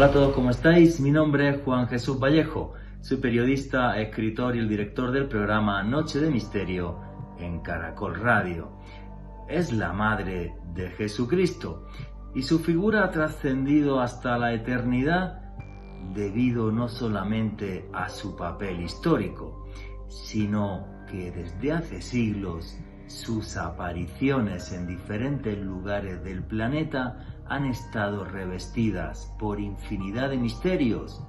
Hola a todos, ¿cómo estáis? Mi nombre es Juan Jesús Vallejo, soy periodista, escritor y el director del programa Noche de Misterio en Caracol Radio. Es la madre de Jesucristo y su figura ha trascendido hasta la eternidad debido no solamente a su papel histórico, sino que desde hace siglos sus apariciones en diferentes lugares del planeta han estado revestidas por infinidad de misterios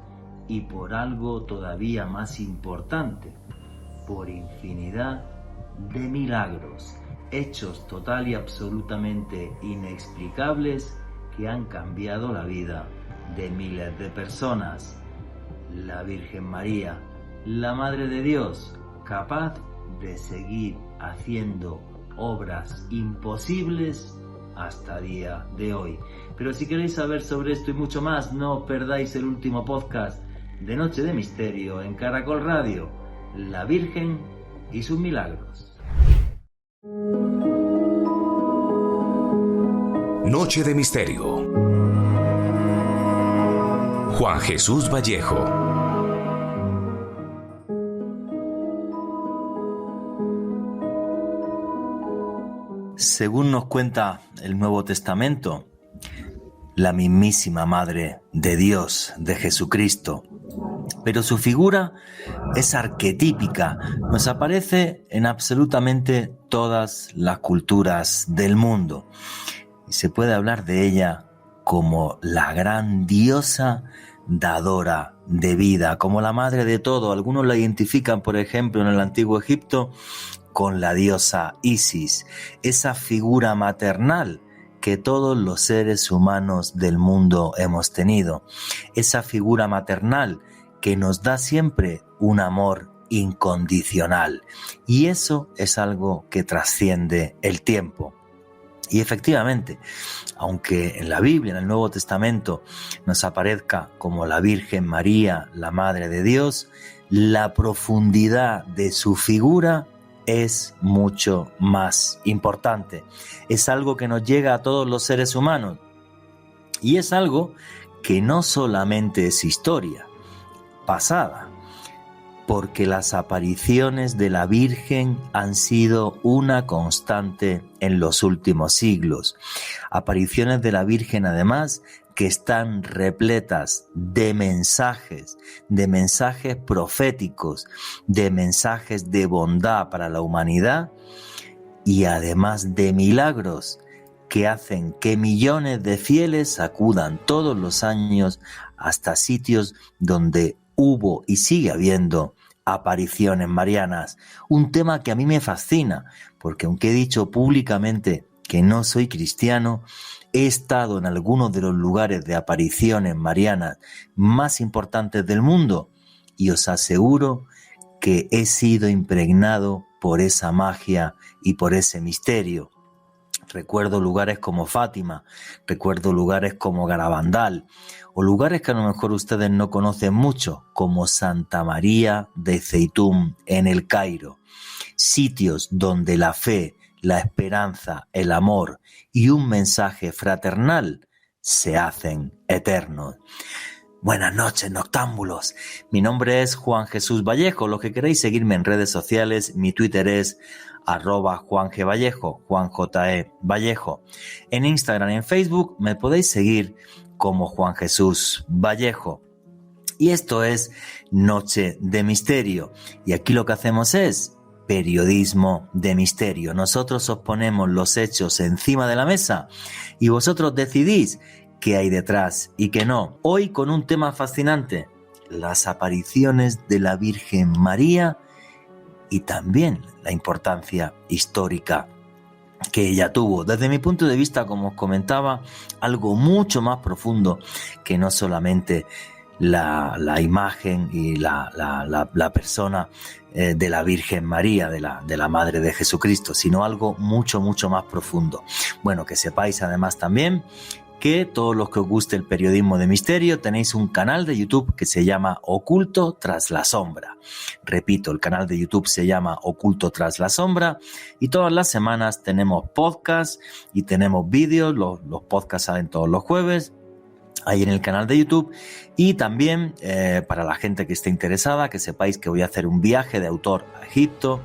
y por algo todavía más importante, por infinidad de milagros, hechos total y absolutamente inexplicables que han cambiado la vida de miles de personas. La Virgen María, la Madre de Dios, capaz de seguir haciendo obras imposibles hasta día de hoy. Pero si queréis saber sobre esto y mucho más, no os perdáis el último podcast de Noche de Misterio en Caracol Radio, La Virgen y sus milagros. Noche de Misterio. Juan Jesús Vallejo. Según nos cuenta el Nuevo Testamento, la mismísima Madre de Dios, de Jesucristo, pero su figura es arquetípica, nos aparece en absolutamente todas las culturas del mundo y se puede hablar de ella como la gran diosa dadora de vida, como la madre de todo. Algunos la identifican, por ejemplo, en el antiguo Egipto con la diosa Isis, esa figura maternal que todos los seres humanos del mundo hemos tenido, esa figura maternal que nos da siempre un amor incondicional, y eso es algo que trasciende el tiempo. Y efectivamente, aunque en la Biblia, en el Nuevo Testamento, nos aparezca como la Virgen María, la Madre de Dios, la profundidad de su figura es mucho más importante. Es algo que nos llega a todos los seres humanos y es algo que no solamente es historia pasada, porque las apariciones de la Virgen han sido una constante en los últimos siglos. Apariciones de la Virgen, además, que están repletas de mensajes proféticos, de mensajes de bondad para la humanidad y además de milagros que hacen que millones de fieles acudan todos los años hasta sitios donde hubo y sigue habiendo apariciones marianas. Un tema que a mí me fascina, porque aunque he dicho públicamente que no soy cristiano, he estado en algunos de los lugares de apariciones marianas más importantes del mundo y os aseguro que he sido impregnado por esa magia y por ese misterio. Recuerdo lugares como Fátima, recuerdo lugares como Garabandal, o lugares que a lo mejor ustedes no conocen mucho, como Santa María de Zeitún en el Cairo. Sitios donde la fe, la esperanza, el amor y un mensaje fraternal se hacen eternos. Buenas noches, noctámbulos. Mi nombre es Juan Jesús Vallejo. Los que queréis seguirme en redes sociales, mi Twitter es @JuanGVallejo, Juan J.E. Vallejo. En Instagram y en Facebook me podéis seguir como Juan Jesús Vallejo. Y esto es Noche de Misterio. Y aquí lo que hacemos es periodismo de misterio. Nosotros os ponemos los hechos encima de la mesa y vosotros decidís qué hay detrás y qué no. Hoy con un tema fascinante, las apariciones de la Virgen María y también la importancia histórica que ella tuvo. Desde mi punto de vista, como os comentaba, algo mucho más profundo que no solamente la imagen y la persona de la Virgen María, de la Madre de Jesucristo, sino algo mucho más profundo. Bueno, que sepáis además también que todos los que os guste el periodismo de misterio tenéis un canal de YouTube que se llama Oculto tras la sombra. Repito, el canal de YouTube se llama Oculto tras la sombra y todas las semanas tenemos podcasts y tenemos vídeos. Los podcasts salen todos los jueves. ahí en el canal de YouTube. Y también para la gente que esté interesada, que sepáis que voy a hacer un viaje de autor a Egipto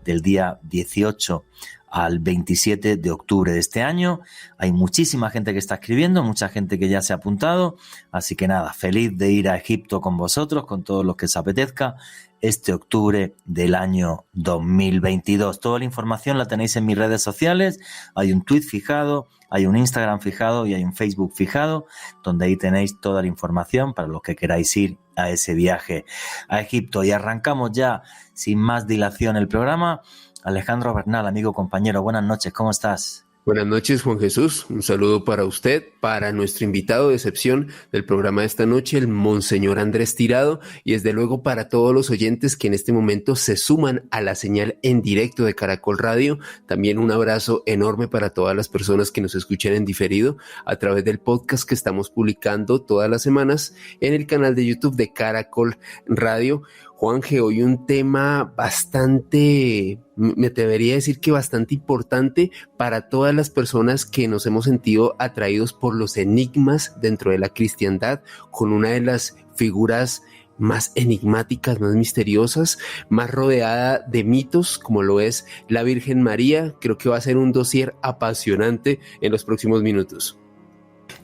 del día 18 al 27 de octubre de este año. Hay muchísima gente que está escribiendo, mucha gente que ya se ha apuntado, así que nada, feliz de ir a Egipto con vosotros, con todos los que os apetezca, este octubre del año 2022. Toda la información la tenéis en mis redes sociales, hay un tweet fijado, hay un Instagram fijado y hay un Facebook fijado, donde ahí tenéis toda la información para los que queráis ir a ese viaje a Egipto. Y arrancamos ya, sin más dilación, el programa. Alejandro Bernal, amigo, compañero, buenas noches, ¿cómo estás? Buenas noches, Juan Jesús. Un saludo para usted, para nuestro invitado de excepción del programa de esta noche, el Monseñor Andrés Tirado, y desde luego para todos los oyentes que en este momento se suman a la señal en directo de Caracol Radio. También un abrazo enorme para todas las personas que nos escuchan en diferido a través del podcast que estamos publicando todas las semanas en el canal de YouTube de Caracol Radio. Juanje, hoy un tema bastante, me atrevería a decir que bastante importante para todas las personas que nos hemos sentido atraídos por los enigmas dentro de la cristiandad, con una de las figuras más enigmáticas, más misteriosas, más rodeada de mitos, como lo es la Virgen María. Creo que va a ser un dossier apasionante en los próximos minutos.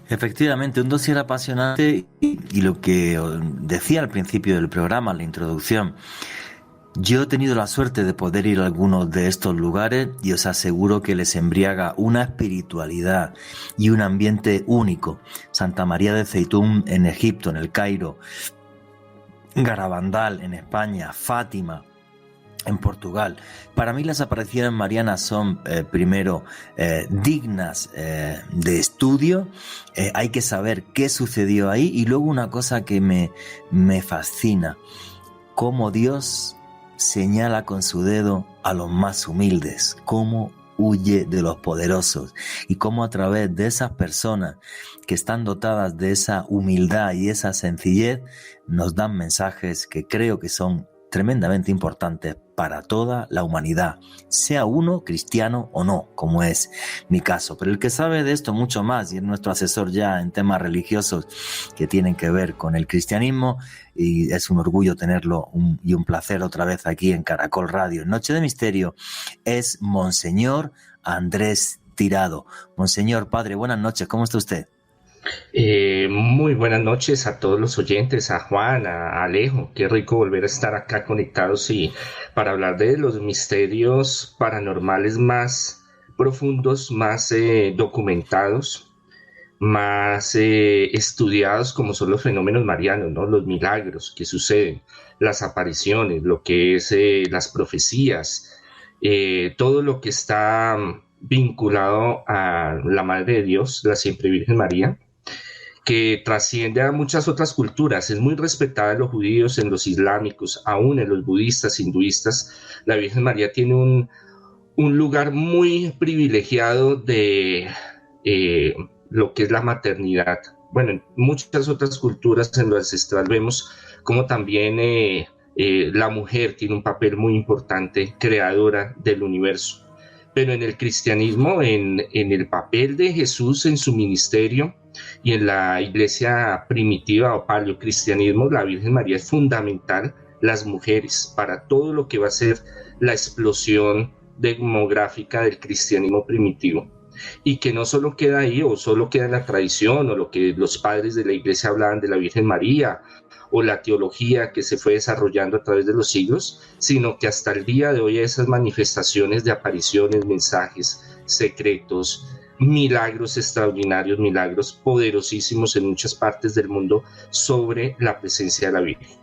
Efectivamente, un dossier apasionante y lo que decía al principio del programa, la introducción. Yo he tenido la suerte de poder ir a algunos de estos lugares y os aseguro que les embriaga una espiritualidad y un ambiente único. Santa María de Zeitún en Egipto, en el Cairo, Garabandal en España, Fátima en Portugal. Para mí las apariciones marianas son primero dignas de estudio. Hay que saber qué sucedió ahí, y luego una cosa que me fascina: cómo Dios señala con su dedo a los más humildes, cómo huye de los poderosos, y cómo a través de esas personas que están dotadas de esa humildad y esa sencillez nos dan mensajes que creo que son tremendamente importantes para toda la humanidad, sea uno cristiano o no, como es mi caso. Pero el que sabe de esto mucho más, y es nuestro asesor ya en temas religiosos que tienen que ver con el cristianismo, y es un orgullo tenerlo y un placer otra vez aquí en Caracol Radio, en Noche de Misterio, es Monseñor Andrés Tirado. Monseñor, padre, buenas noches, ¿cómo está usted? Muy buenas noches a todos los oyentes, a Juan, a Alejo. Qué rico volver a estar acá conectados y para hablar de los misterios paranormales más profundos, más documentados, más estudiados, como son los fenómenos marianos, ¿no? Los milagros que suceden, las apariciones, lo que es las profecías, todo lo que está vinculado a la Madre de Dios, la Siempre Virgen María, que trasciende a muchas otras culturas. Es muy respetada en los judíos, en los islámicos, aún en los budistas, hinduistas. La Virgen María tiene un lugar muy privilegiado de lo que es la maternidad. Bueno, en muchas otras culturas en lo ancestral vemos como también la mujer tiene un papel muy importante, creadora del universo. Pero en el cristianismo, en el papel de Jesús en su ministerio y en la iglesia primitiva o paleocristianismo, la Virgen María es fundamental, las mujeres, para todo lo que va a ser la explosión demográfica del cristianismo primitivo. Y que no solo queda ahí, o solo queda en la tradición, o lo que los padres de la iglesia hablaban de la Virgen María, o la teología que se fue desarrollando a través de los siglos, sino que hasta el día de hoy esas manifestaciones de apariciones, mensajes secretos, milagros extraordinarios, milagros poderosísimos en muchas partes del mundo sobre la presencia de la Virgen.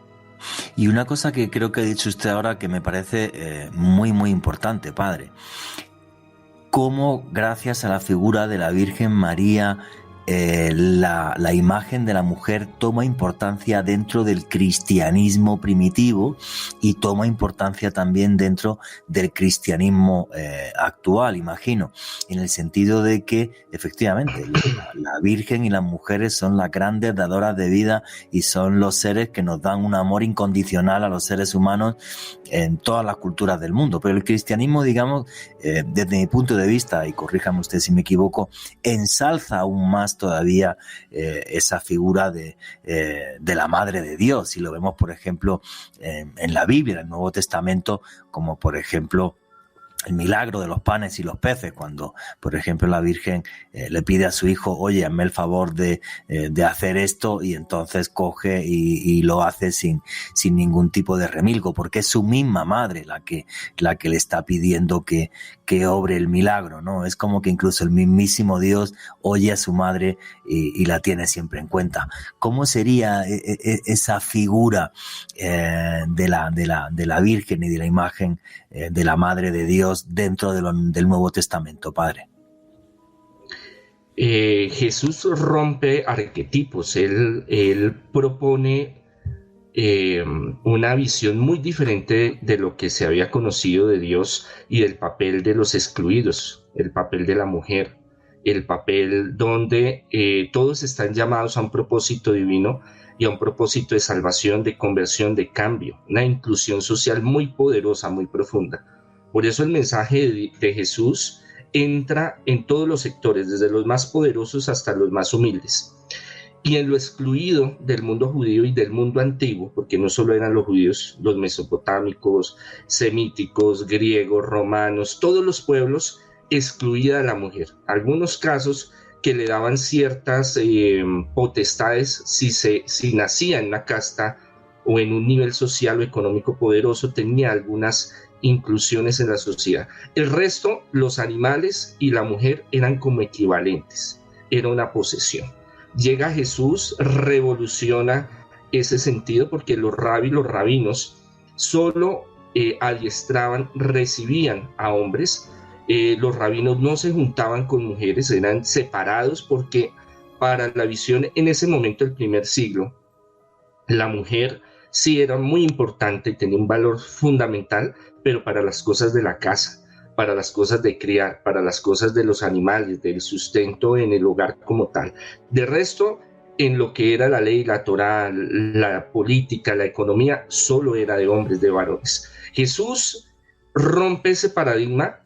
Y una cosa que creo que ha dicho usted ahora que me parece muy, muy importante, padre: cómo gracias a la figura de la Virgen María la imagen de la mujer toma importancia dentro del cristianismo primitivo y toma importancia también dentro del cristianismo actual, imagino, en el sentido de que efectivamente la Virgen y las mujeres son las grandes dadoras de vida y son los seres que nos dan un amor incondicional a los seres humanos en todas las culturas del mundo. Pero el cristianismo, digamos, desde mi punto de vista, y corríjame usted si me equivoco, ensalza aún más todavía esa figura de la Madre de Dios. Y lo vemos, por ejemplo, en la Biblia, en el Nuevo Testamento, como por ejemplo el milagro de los panes y los peces, cuando, por ejemplo, la Virgen le pide a su hijo, oye, hazme el favor de hacer esto, y entonces coge y lo hace sin ningún tipo de remilgo, porque es su misma madre la que le está pidiendo que obre el milagro, ¿no? Es como que incluso el mismísimo Dios oye a su madre y la tiene siempre en cuenta. ¿Cómo sería esa figura de la Virgen y de la imagen de la Madre de Dios dentro del Nuevo Testamento, Padre? Jesús rompe arquetipos. Él propone una visión muy diferente de lo que se había conocido de Dios y del papel de los excluidos, el papel de la mujer, el papel donde todos están llamados a un propósito divino y a un propósito de salvación, de conversión, de cambio, una inclusión social muy poderosa, muy profunda. Por eso el mensaje de Jesús entra en todos los sectores, desde los más poderosos hasta los más humildes. Y en lo excluido del mundo judío y del mundo antiguo, porque no solo eran los judíos, los mesopotámicos, semíticos, griegos, romanos, todos los pueblos, excluida a la mujer. Algunos casos que le daban ciertas potestades si nacía en una casta o en un nivel social o económico poderoso, tenía algunas inclusiones en la sociedad. El resto, los animales y la mujer eran como equivalentes, era una posesión. Llega Jesús, revoluciona ese sentido, porque los rabinos solo adiestraban, recibían a hombres. Los rabinos no se juntaban con mujeres, eran separados, porque para la visión en ese momento del primer siglo, la mujer sí era muy importante, tenía un valor fundamental, pero para las cosas de la casa, para las cosas de criar, para las cosas de los animales, del sustento en el hogar como tal. De resto, en lo que era la ley, la Torá, la política, la economía, solo era de hombres, de varones. Jesús rompe ese paradigma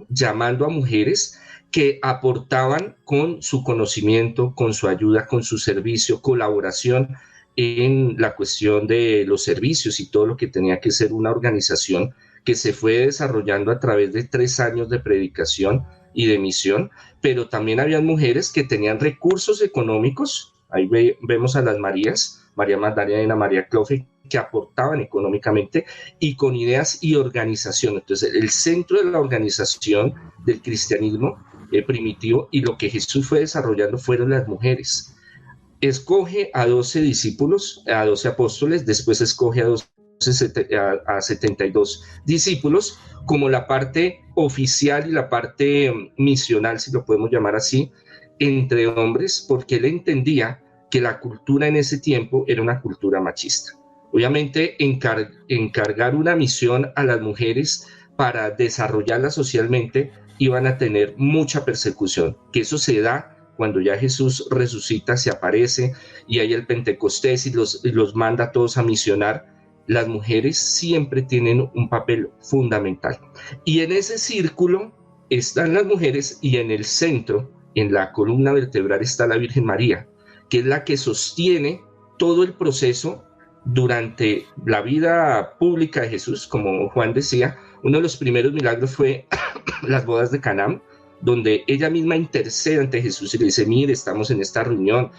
llamando a mujeres que aportaban con su conocimiento, con su ayuda, con su servicio, colaboración en la cuestión de los servicios y todo lo que tenía que ser una organización que se fue desarrollando a través de 3 años de predicación y de misión, pero también había mujeres que tenían recursos económicos. Ahí vemos a las Marías, María Magdalena, María Clofe, que aportaban económicamente y con ideas y organización. Entonces, el centro de la organización del cristianismo primitivo y lo que Jesús fue desarrollando fueron las mujeres. Escoge a 12 discípulos, a 12 apóstoles, después escoge a 72 discípulos como la parte oficial y la parte misional, si lo podemos llamar así, entre hombres, porque él entendía que la cultura en ese tiempo era una cultura machista. Obviamente, encargar una misión a las mujeres para desarrollarlas socialmente iban a tener mucha persecución, que eso se da cuando ya Jesús resucita, se aparece y hay el Pentecostés y los manda a todos a misionar. Las mujeres siempre tienen un papel fundamental. Y en ese círculo están las mujeres y en el centro, en la columna vertebral, está la Virgen María, que es la que sostiene todo el proceso durante la vida pública de Jesús. Como Juan decía, uno de los primeros milagros fue las bodas de Caná, donde ella misma intercede ante Jesús y le dice: mire, estamos en esta reunión,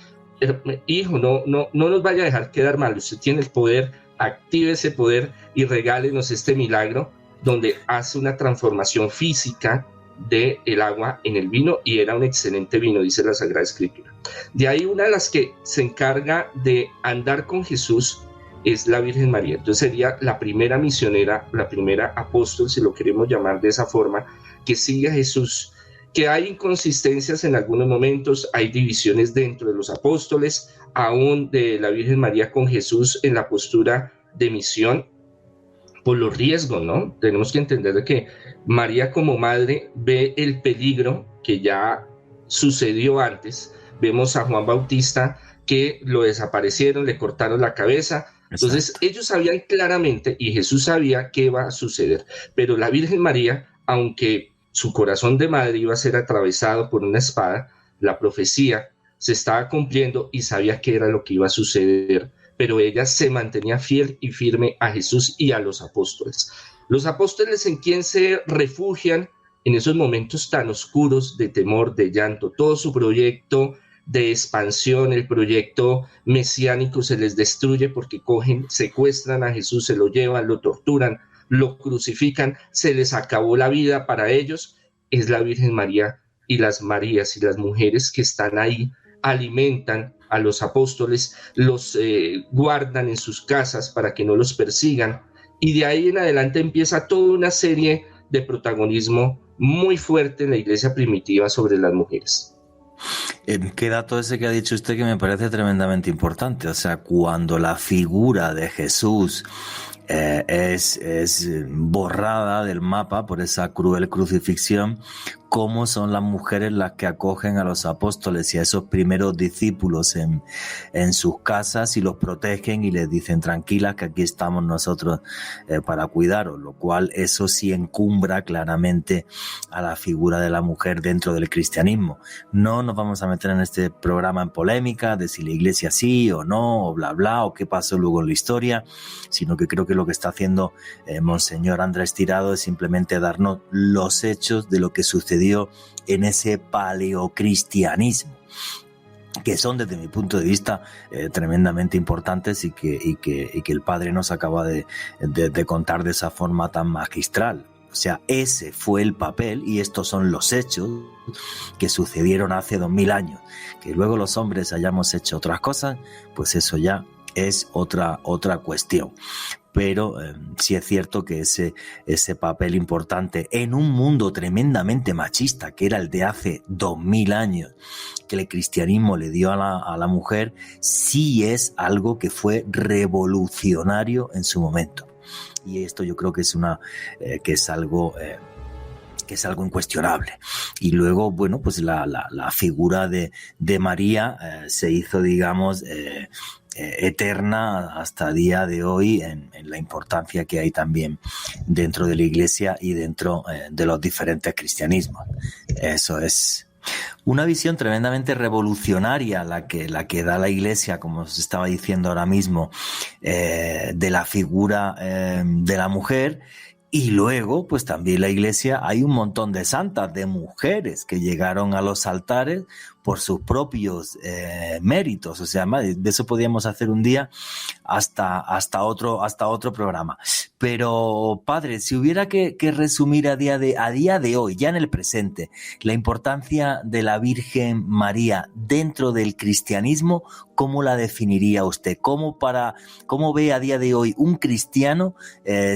hijo, no nos vaya a dejar quedar mal, usted tiene el poder, active ese poder y regálenos este milagro, donde hace una transformación física del agua en el vino, y era un excelente vino, dice la Sagrada Escritura. De ahí, una de las que se encarga de andar con Jesús es la Virgen María. Entonces sería la primera misionera, la primera apóstol, si lo queremos llamar de esa forma, que sigue a Jesús. Que hay inconsistencias en algunos momentos, hay divisiones dentro de los apóstoles, aún de la Virgen María con Jesús en la postura de misión, por los riesgos, ¿no? Tenemos que entender de que María como madre ve el peligro que ya sucedió antes. Vemos a Juan Bautista que lo desaparecieron, le cortaron la cabeza. Entonces ellos sabían claramente, y Jesús sabía qué iba a suceder, pero la Virgen María, aunque su corazón de madre iba a ser atravesado por una espada, la profecía se estaba cumpliendo y sabía qué era lo que iba a suceder, pero ella se mantenía fiel y firme a Jesús y a los apóstoles. Los apóstoles, ¿en quién se refugian en esos momentos tan oscuros de temor, de llanto? Todo su proyecto de expansión, el proyecto mesiánico, se les destruye porque cogen, secuestran a Jesús, se lo llevan, lo torturan, lo crucifican, se les acabó la vida para ellos. Es la Virgen María y las Marías y las mujeres que están ahí, alimentan a los apóstoles, los guardan en sus casas para que no los persigan, y de ahí en adelante empieza toda una serie de protagonismo muy fuerte en la iglesia primitiva sobre las mujeres. Qué dato ese que ha dicho usted que me parece tremendamente importante. O sea, cuando la figura de Jesús es borrada del mapa por esa cruel crucifixión, cómo son las mujeres las que acogen a los apóstoles y a esos primeros discípulos en sus casas y los protegen y les dicen: tranquilas, que aquí estamos nosotros para cuidaros, lo cual eso sí encumbra claramente a la figura de la mujer dentro del cristianismo. No nos vamos a meter en este programa en polémica de si la iglesia sí o no, o bla bla, o qué pasó luego en la historia, sino que creo que lo que está haciendo Monseñor Andrés Tirado es simplemente darnos los hechos de lo que sucedió en ese paleocristianismo, que son desde mi punto de vista tremendamente importantes y que el padre nos acaba de contar de esa forma tan magistral. O sea, ese fue el papel y estos son los hechos que sucedieron hace 2000 años. Que luego los hombres hayamos hecho otras cosas, pues eso ya es otra cuestión. Pero sí es cierto que ese papel importante en un mundo tremendamente machista, que era el de hace 2000 años, que el cristianismo le dio a la mujer, sí es algo que fue revolucionario en su momento. Y esto yo creo que es algo incuestionable. Y luego, bueno, pues la figura de María se hizo, digamos, eterna hasta el día de hoy en la importancia que hay también dentro de la iglesia y dentro de los diferentes cristianismos. Eso es una visión tremendamente revolucionaria la que da la iglesia, como os estaba diciendo ahora mismo, de la figura de la mujer. Y luego, pues también la iglesia, hay un montón de santas, de mujeres que llegaron a los altares por sus propios méritos. O sea, de eso podíamos hacer un día hasta otro programa. Pero, padre, si hubiera que resumir a día de hoy, ya en el presente, la importancia de la Virgen María dentro del cristianismo, ¿cómo la definiría usted? ¿Cómo ve a día de hoy un cristiano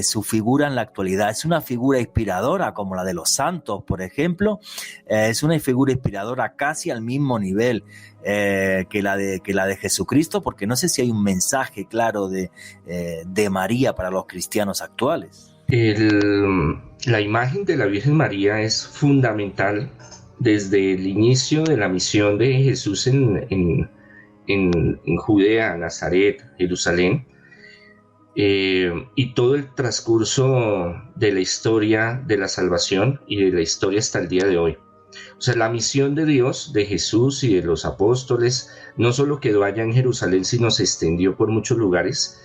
su figura en la actualidad? ¿Es una figura inspiradora como la de los santos, por ejemplo? ¿Es una figura inspiradora casi al mismo nivel que la de Jesucristo? Porque no sé si hay un mensaje claro de María para los cristianos actuales. La imagen de la Virgen María es fundamental desde el inicio de la misión de Jesús en Judea, Nazaret, Jerusalén, y todo el transcurso de la historia de la salvación y de la historia hasta el día de hoy. O sea, la misión de Dios, de Jesús y de los apóstoles, no solo quedó allá en Jerusalén, sino se extendió por muchos lugares,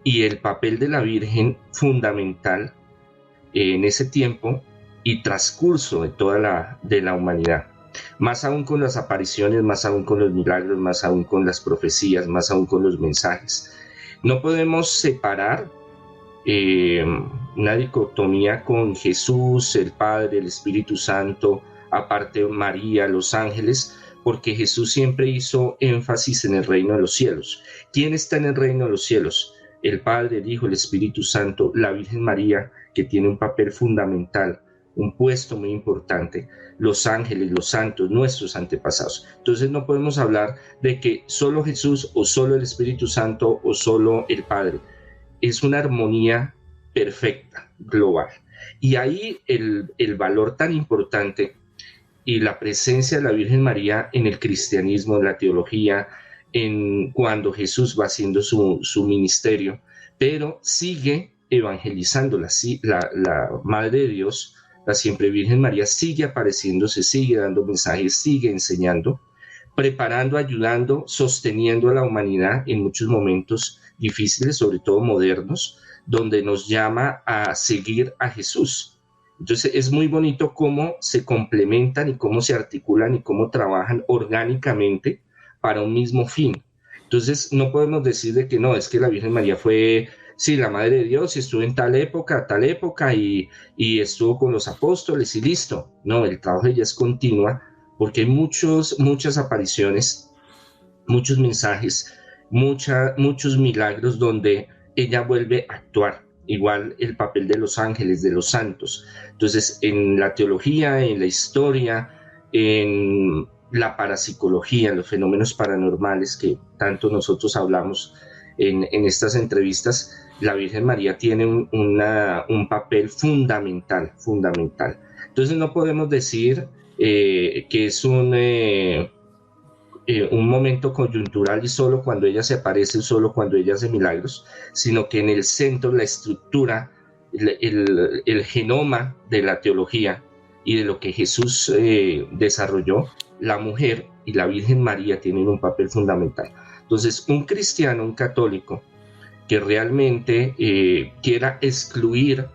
y el papel de la Virgen fundamental en ese tiempo y transcurso de toda la humanidad. Más aún con las apariciones, más aún con los milagros, más aún con las profecías, más aún con los mensajes. No podemos separar una dicotomía con Jesús, el Padre, el Espíritu Santo, aparte María, los ángeles, porque Jesús siempre hizo énfasis en el reino de los cielos. ¿Quién está en el reino de los cielos? El Padre, el Hijo, el Espíritu Santo, la Virgen María, que tiene un papel fundamental, un puesto muy importante, los ángeles, los santos, nuestros antepasados. Entonces no podemos hablar de que solo Jesús o solo el Espíritu Santo o solo el Padre. Es una armonía perfecta, global. Y ahí el valor tan importante y la presencia de la Virgen María en el cristianismo, en la teología, en cuando Jesús va haciendo su ministerio, pero sigue evangelizando la Madre de Dios, la Siempre Virgen María sigue apareciéndose, sigue dando mensajes, sigue enseñando, preparando, ayudando, sosteniendo a la humanidad en muchos momentos difíciles, sobre todo modernos, donde nos llama a seguir a Jesús. Entonces es muy bonito cómo se complementan y cómo se articulan y cómo trabajan orgánicamente para un mismo fin. Entonces no podemos decir de que no, es que la Virgen María fue, sí, la Madre de Dios y estuvo en tal época y estuvo con los apóstoles y listo. No, el trabajo de ella es continua porque hay muchas apariciones, muchos mensajes, muchos milagros donde ella vuelve a actuar. Igual el papel de los ángeles, de los santos. Entonces, en la teología, en la historia, en la parapsicología, en los fenómenos paranormales que tanto nosotros hablamos en estas entrevistas, la Virgen María tiene un papel fundamental. Entonces, no podemos decir que es un momento coyuntural y solo cuando ella se aparece, solo cuando ella hace milagros, sino que en el centro, la estructura, el genoma de la teología y de lo que Jesús desarrolló, la mujer y la Virgen María tienen un papel fundamental. Entonces, un cristiano, un católico, que realmente quiera excluir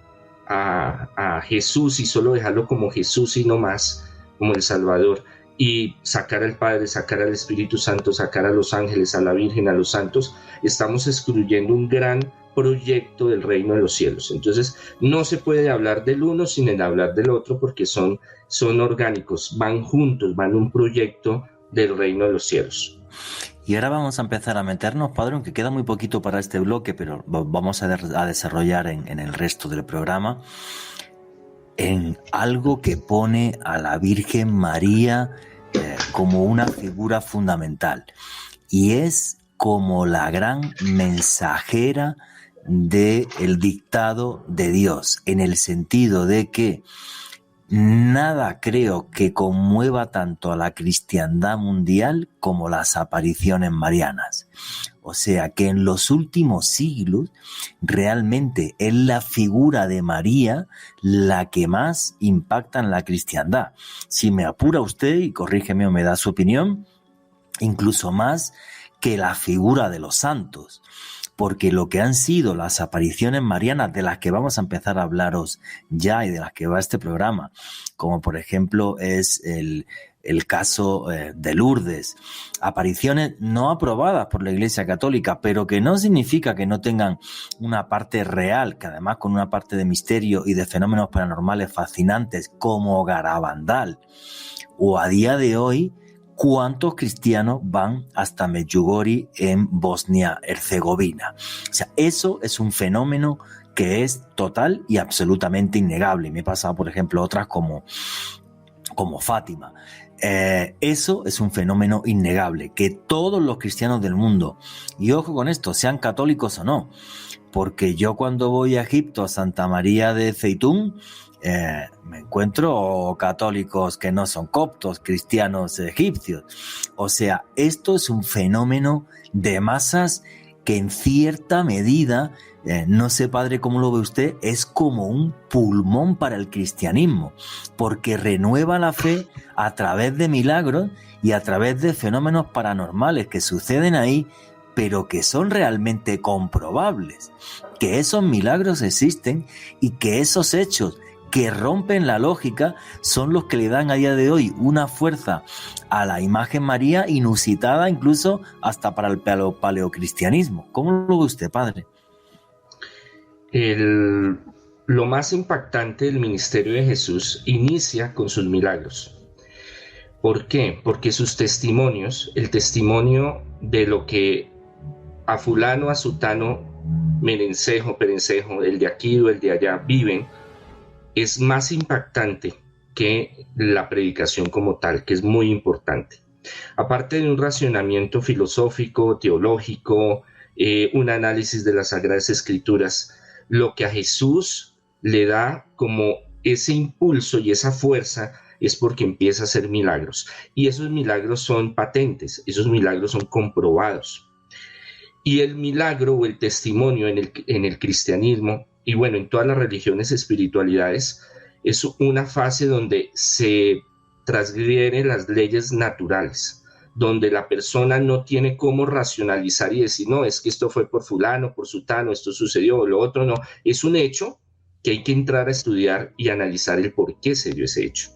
a Jesús y solo dejarlo como Jesús y no más, como el Salvador, y sacar al Padre, sacar al Espíritu Santo, sacar a los ángeles, a la Virgen, a los santos, estamos excluyendo un gran proyecto del reino de los cielos. Entonces, no se puede hablar del uno sin hablar del otro porque son orgánicos, van juntos, van un proyecto del reino de los cielos. Y ahora vamos a empezar a meternos, padre, aunque queda muy poquito para este bloque, pero vamos a desarrollar en el resto del programa, en algo que pone a la Virgen María como una figura fundamental, y es como la gran mensajera del dictado de Dios, en el sentido de que nada creo que conmueva tanto a la cristiandad mundial como las apariciones marianas. O sea que en los últimos siglos realmente es la figura de María la que más impacta en la cristiandad. Si me apura usted, y corrígeme o me da su opinión, incluso más que la figura de los santos. Porque lo que han sido las apariciones marianas, de las que vamos a empezar a hablaros ya y de las que va este programa, como por ejemplo es el caso de Lourdes, apariciones no aprobadas por la Iglesia Católica, pero que no significa que no tengan una parte real, que además con una parte de misterio y de fenómenos paranormales fascinantes como Garabandal, o a día de hoy, ¿cuántos cristianos van hasta Medjugorje en Bosnia-Herzegovina? O sea, eso es un fenómeno que es total y absolutamente innegable. Me he pasado, por ejemplo, otras como Fátima. Eso es un fenómeno innegable, que todos los cristianos del mundo, y ojo con esto, sean católicos o no, porque yo cuando voy a Egipto, a Santa María de Zeitún, me encuentro católicos que no son coptos, cristianos egipcios. O sea, esto es un fenómeno de masas que en cierta medida, no sé, padre, cómo lo ve usted, es como un pulmón para el cristianismo, porque renueva la fe a través de milagros y a través de fenómenos paranormales que suceden ahí, pero que son realmente comprobables, que esos milagros existen y que esos hechos que rompen la lógica son los que le dan a día de hoy una fuerza a la imagen María inusitada incluso hasta para el paleocristianismo. ¿Cómo lo ve usted, padre? Lo más impactante del ministerio de Jesús inicia con sus milagros. ¿Por qué? Porque sus testimonios, el testimonio de lo que a fulano, a sutano, merencejo, perencejo, el de aquí o el de allá viven, es más impactante que la predicación como tal, que es muy importante. Aparte de un racionamiento filosófico, teológico, un análisis de las Sagradas Escrituras, lo que a Jesús le da como ese impulso y esa fuerza es porque empieza a hacer milagros. Y esos milagros son patentes, esos milagros son comprobados. Y el milagro o el testimonio en el cristianismo, y bueno, en todas las religiones, espiritualidades, es una fase donde se transgreden las leyes naturales, donde la persona no tiene cómo racionalizar y decir, no, es que esto fue por fulano, por sutano, esto sucedió, lo otro no. Es un hecho que hay que entrar a estudiar y analizar el por qué se dio ese hecho.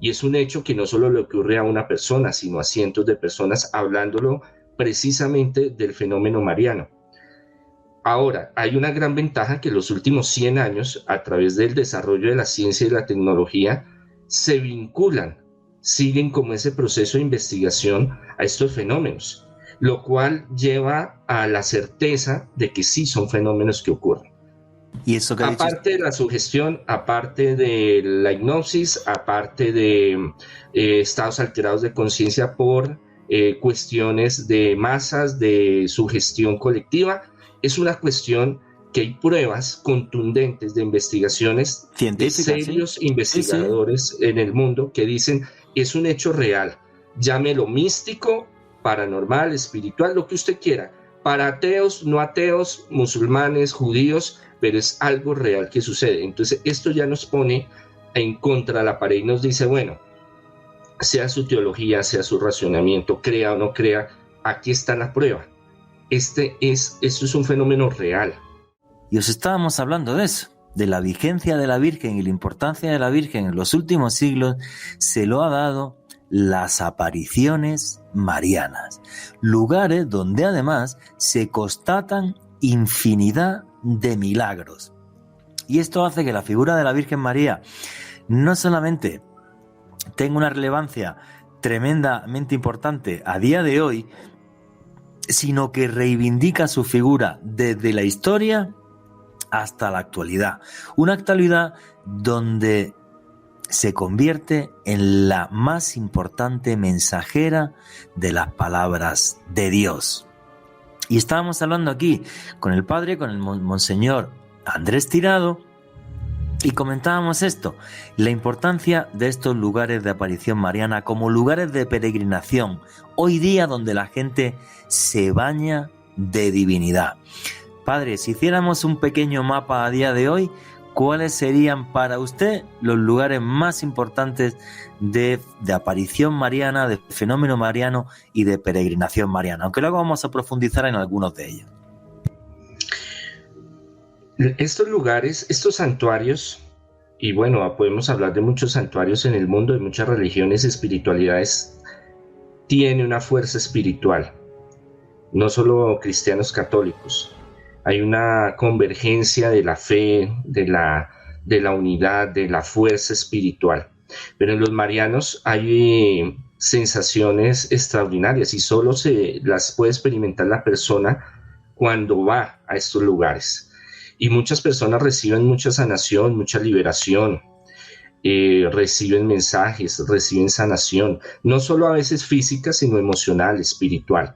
Y es un hecho que no solo le ocurre a una persona, sino a cientos de personas, hablándolo precisamente del fenómeno mariano. Ahora, hay una gran ventaja que los últimos 100 años, a través del desarrollo de la ciencia y la tecnología, se vinculan, siguen como ese proceso de investigación a estos fenómenos, lo cual lleva a la certeza de que sí son fenómenos que ocurren. Y eso que aparte de la sugestión, aparte de la hipnosis, aparte de estados alterados de conciencia por cuestiones de masas, de sugestión colectiva, es una cuestión que hay pruebas contundentes de investigaciones científicas, de serios investigadores en el mundo que dicen es un hecho real, llámelo místico, paranormal, espiritual, lo que usted quiera, para ateos, no ateos, musulmanes, judíos, pero es algo real que sucede. Entonces esto ya nos pone en contra de la pared y nos dice, bueno, sea su teología, sea su racionamiento, crea o no crea, aquí está la prueba. Esto es un fenómeno real. Y os estábamos hablando de eso, de la vigencia de la Virgen y la importancia de la Virgen en los últimos siglos. Se lo ha dado las apariciones marianas, lugares donde además se constatan infinidad de milagros. Y esto hace que la figura de la Virgen María no solamente tenga una relevancia tremendamente importante a día de hoy, sino que reivindica su figura desde la historia hasta la actualidad. Una actualidad donde se convierte en la más importante mensajera de las palabras de Dios. Y estábamos hablando aquí con el padre, con el monseñor Andrés Tirado, y comentábamos esto, la importancia de estos lugares de aparición mariana como lugares de peregrinación, hoy día donde la gente se baña de divinidad. Padre, si hiciéramos un pequeño mapa a día de hoy, ¿cuáles serían para usted los lugares más importantes de aparición mariana, de fenómeno mariano y de peregrinación mariana? Aunque luego vamos a profundizar en algunos de ellos. Estos lugares, estos santuarios, y bueno, podemos hablar de muchos santuarios en el mundo, de muchas religiones y espiritualidades, tiene una fuerza espiritual, no solo cristianos católicos. Hay una convergencia de la fe, de la unidad, de la fuerza espiritual. Pero en los marianos hay sensaciones extraordinarias y solo se las puede experimentar la persona cuando va a estos lugares. Y muchas personas reciben mucha sanación, mucha liberación, reciben mensajes, reciben sanación, no solo a veces física, sino emocional, espiritual.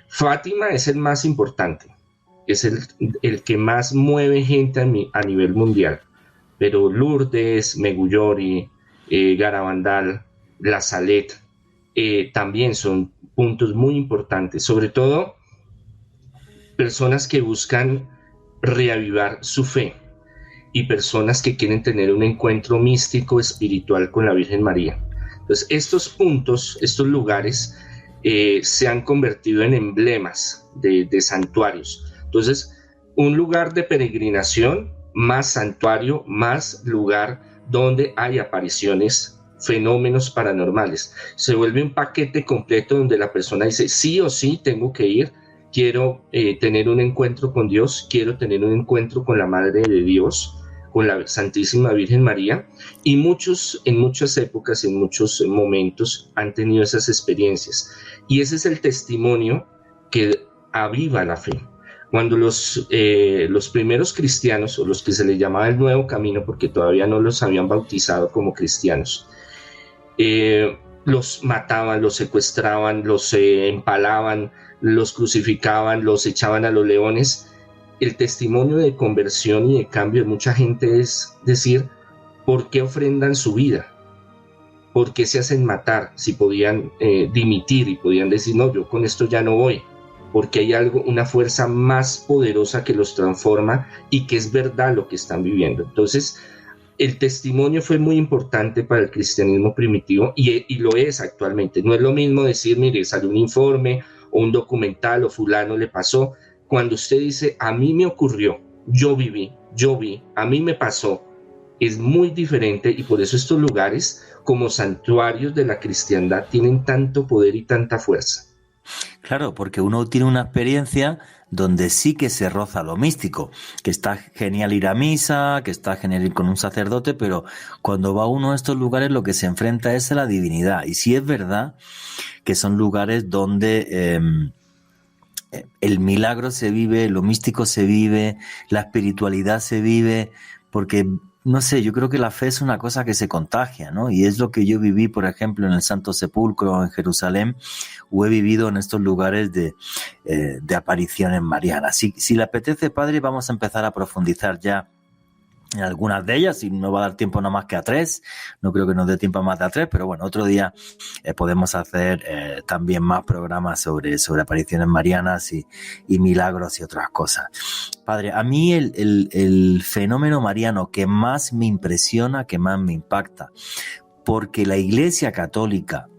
Fátima es el más importante. Es el que más mueve gente a nivel mundial, pero Lourdes, Megullori, Garabandal, La Salette también son puntos muy importantes, sobre todo personas que buscan reavivar su fe y personas que quieren tener un encuentro místico espiritual con la Virgen María. Entonces estos puntos, estos lugares se han convertido en emblemas de santuarios. Entonces, un lugar de peregrinación, más santuario, más lugar donde hay apariciones, fenómenos paranormales. Se vuelve un paquete completo donde la persona dice, sí o sí tengo que ir, quiero tener un encuentro con Dios, quiero tener un encuentro con la Madre de Dios, con la Santísima Virgen María, y muchos en muchas épocas, en muchos momentos han tenido esas experiencias. Y ese es el testimonio que aviva la fe. Cuando los primeros cristianos, o los que se les llamaba el Nuevo Camino, porque todavía no los habían bautizado como cristianos, los mataban, los secuestraban, los empalaban, los crucificaban, los echaban a los leones, el testimonio de conversión y de cambio de mucha gente es decir, ¿por qué ofrendan su vida? ¿Por qué se hacen matar si podían dimitir y podían decir, no, yo con esto ya no voy? Porque hay una fuerza más poderosa que los transforma y que es verdad lo que están viviendo. Entonces, el testimonio fue muy importante para el cristianismo primitivo y lo es actualmente. No es lo mismo decir, mire, salió un informe o un documental o fulano le pasó. Cuando usted dice, a mí me ocurrió, yo vi, a mí me pasó, es muy diferente, y por eso estos lugares como santuarios de la cristiandad tienen tanto poder y tanta fuerza. Claro, porque uno tiene una experiencia donde sí que se roza lo místico, que está genial ir a misa, que está genial ir con un sacerdote, pero cuando va uno a estos lugares lo que se enfrenta es a la divinidad. Y sí es verdad que son lugares donde el milagro se vive, lo místico se vive, la espiritualidad se vive, porque no sé, yo creo que la fe es una cosa que se contagia, ¿no? Y es lo que yo viví, por ejemplo, en el Santo Sepulcro, en Jerusalén, o he vivido en estos lugares de apariciones marianas. Si le apetece, padre, vamos a empezar a profundizar ya en algunas de ellas, y no va a dar tiempo nada más que a 3, no creo que nos dé tiempo a más de a 3, pero bueno, otro día podemos hacer también más programas sobre apariciones marianas y milagros y otras cosas. Padre, a mí el fenómeno mariano que más me impresiona, que más me impacta, porque la Iglesia Católica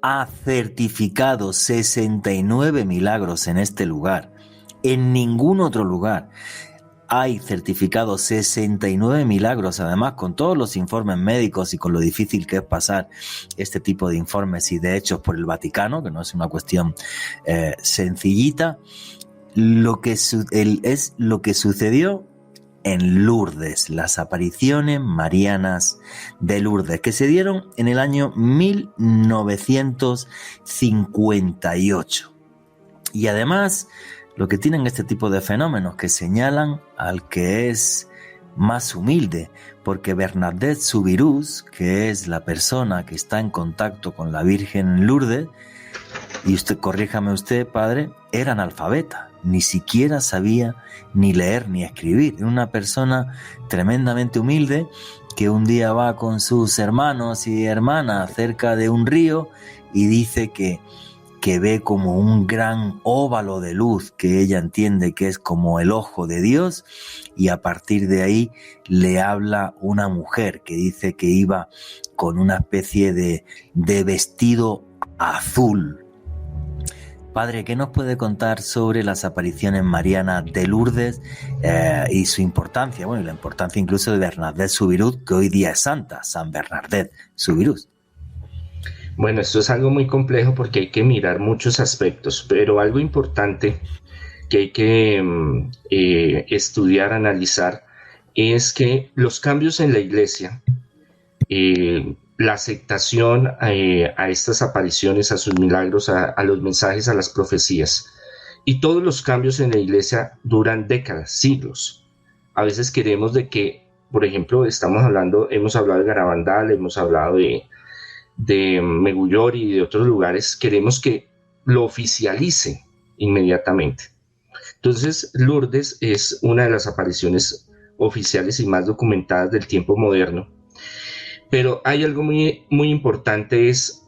ha certificado 69 milagros en este lugar, en ningún otro lugar hay certificados 69 milagros, además con todos los informes médicos y con lo difícil que es pasar este tipo de informes y de hechos por el Vaticano, que no es una cuestión sencillita. Es lo que sucedió en Lourdes, las apariciones marianas de Lourdes, que se dieron en el año 1958. Y además, lo que tienen este tipo de fenómenos que señalan al que es más humilde, porque Bernadette Soubirous, que es la persona que está en contacto con la Virgen en Lourdes, y corríjame usted, padre, era analfabeta, ni siquiera sabía ni leer ni escribir. Era una persona tremendamente humilde que un día va con sus hermanos y hermanas cerca de un río y dice que ve como un gran óvalo de luz que ella entiende que es como el ojo de Dios, y a partir de ahí le habla una mujer que dice que iba con una especie de vestido azul. Padre, ¿qué nos puede contar sobre las apariciones marianas de Lourdes y su importancia? Bueno, y la importancia incluso de Bernadette Soubirous, que hoy día es santa, San Bernadette Soubirous. Bueno, esto es algo muy complejo porque hay que mirar muchos aspectos, pero algo importante que hay que estudiar, analizar, es que los cambios en la Iglesia, la aceptación a estas apariciones, a sus milagros, a los mensajes, a las profecías, y todos los cambios en la Iglesia duran décadas, siglos. A veces queremos de que, por ejemplo, hemos hablado de Garabandal, hemos hablado de Megullori y de otros lugares, queremos que lo oficialice inmediatamente. Entonces, Lourdes es una de las apariciones oficiales y más documentadas del tiempo moderno. Pero hay algo muy, muy importante, es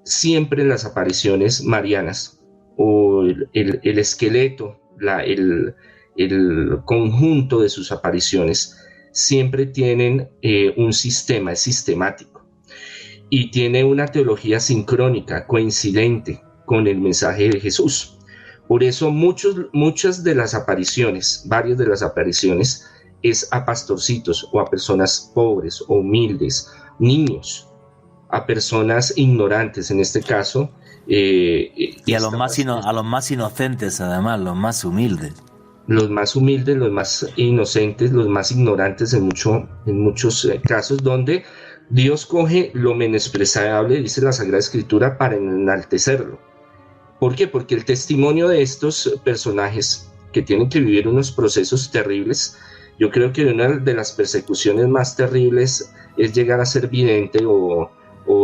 siempre en las apariciones marianas, o el esqueleto, el conjunto de sus apariciones, siempre tienen un sistema, es sistemático. Y tiene una teología sincrónica, coincidente con el mensaje de Jesús. Por eso muchas de las apariciones, varias de las apariciones, es a pastorcitos o a personas pobres o humildes, niños, a personas ignorantes en este caso. Y a los más inocentes, además, los más humildes. Los más humildes, los más inocentes, los más ignorantes en muchos casos, donde Dios coge lo menospreciable, dice la Sagrada Escritura, para enaltecerlo. ¿Por qué? Porque el testimonio de estos personajes que tienen que vivir unos procesos terribles, yo creo que una de las persecuciones más terribles es llegar a ser vidente o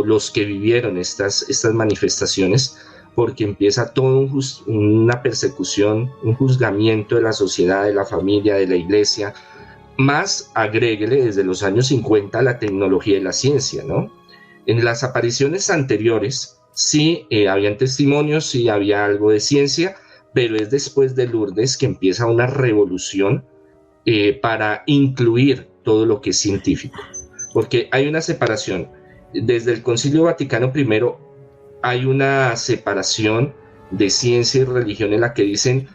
los que vivieron estas manifestaciones, porque empieza toda una persecución, un juzgamiento de la sociedad, de la familia, de la iglesia. Más agréguele desde los años 50 la tecnología y la ciencia, ¿no? En las apariciones anteriores sí habían testimonios, sí había algo de ciencia, pero es después de Lourdes que empieza una revolución para incluir todo lo que es científico, porque hay una separación. Desde el Concilio Vaticano I hay una separación de ciencia y religión en la que dicen,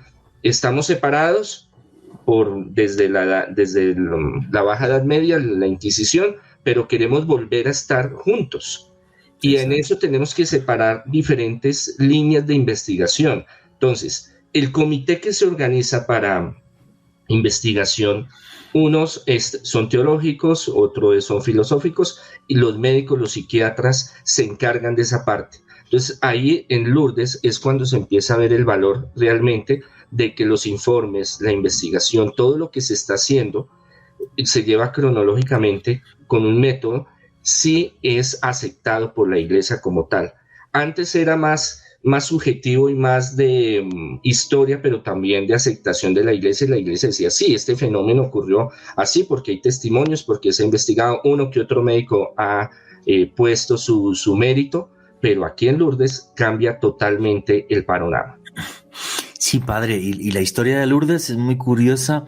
estamos separados desde la Baja Edad Media, la Inquisición, pero queremos volver a estar juntos. Y en eso tenemos que separar diferentes líneas de investigación. Entonces, el comité que se organiza para investigación, unos son teológicos, otros son filosóficos, y los médicos, los psiquiatras, se encargan de esa parte. Entonces, ahí en Lourdes es cuando se empieza a ver el valor realmente de que los informes, la investigación, todo lo que se está haciendo, se lleva cronológicamente con un método, sí es aceptado por la Iglesia como tal. Antes era más subjetivo y más de historia, pero también de aceptación de la Iglesia. Y la Iglesia decía, sí, este fenómeno ocurrió así porque hay testimonios, porque se ha investigado, uno que otro médico ha puesto su mérito, pero aquí en Lourdes cambia totalmente el panorama. Sí, padre, y la historia de Lourdes es muy curiosa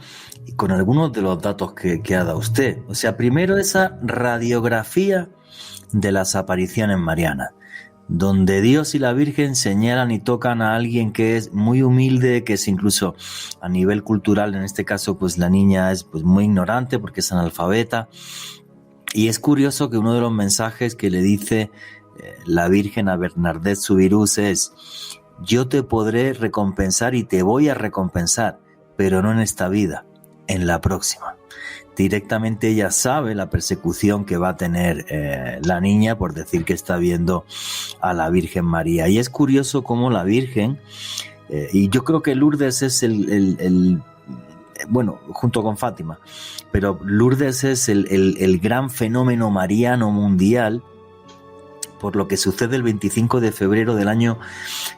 con algunos de los datos que ha dado usted. O sea, primero esa radiografía de las apariciones marianas, donde Dios y la Virgen señalan y tocan a alguien que es muy humilde, que es incluso a nivel cultural, en este caso pues la niña es pues muy ignorante porque es analfabeta. Y es curioso que uno de los mensajes que le dice la Virgen a Bernadette Soubirous es: yo te podré recompensar y te voy a recompensar, pero no en esta vida, en la próxima. Directamente ella sabe la persecución que va a tener la niña por decir que está viendo a la Virgen María. Y es curioso cómo la Virgen, y yo creo que Lourdes es bueno, junto con Fátima, pero Lourdes es el gran fenómeno mariano mundial, por lo que sucede el 25 de febrero del año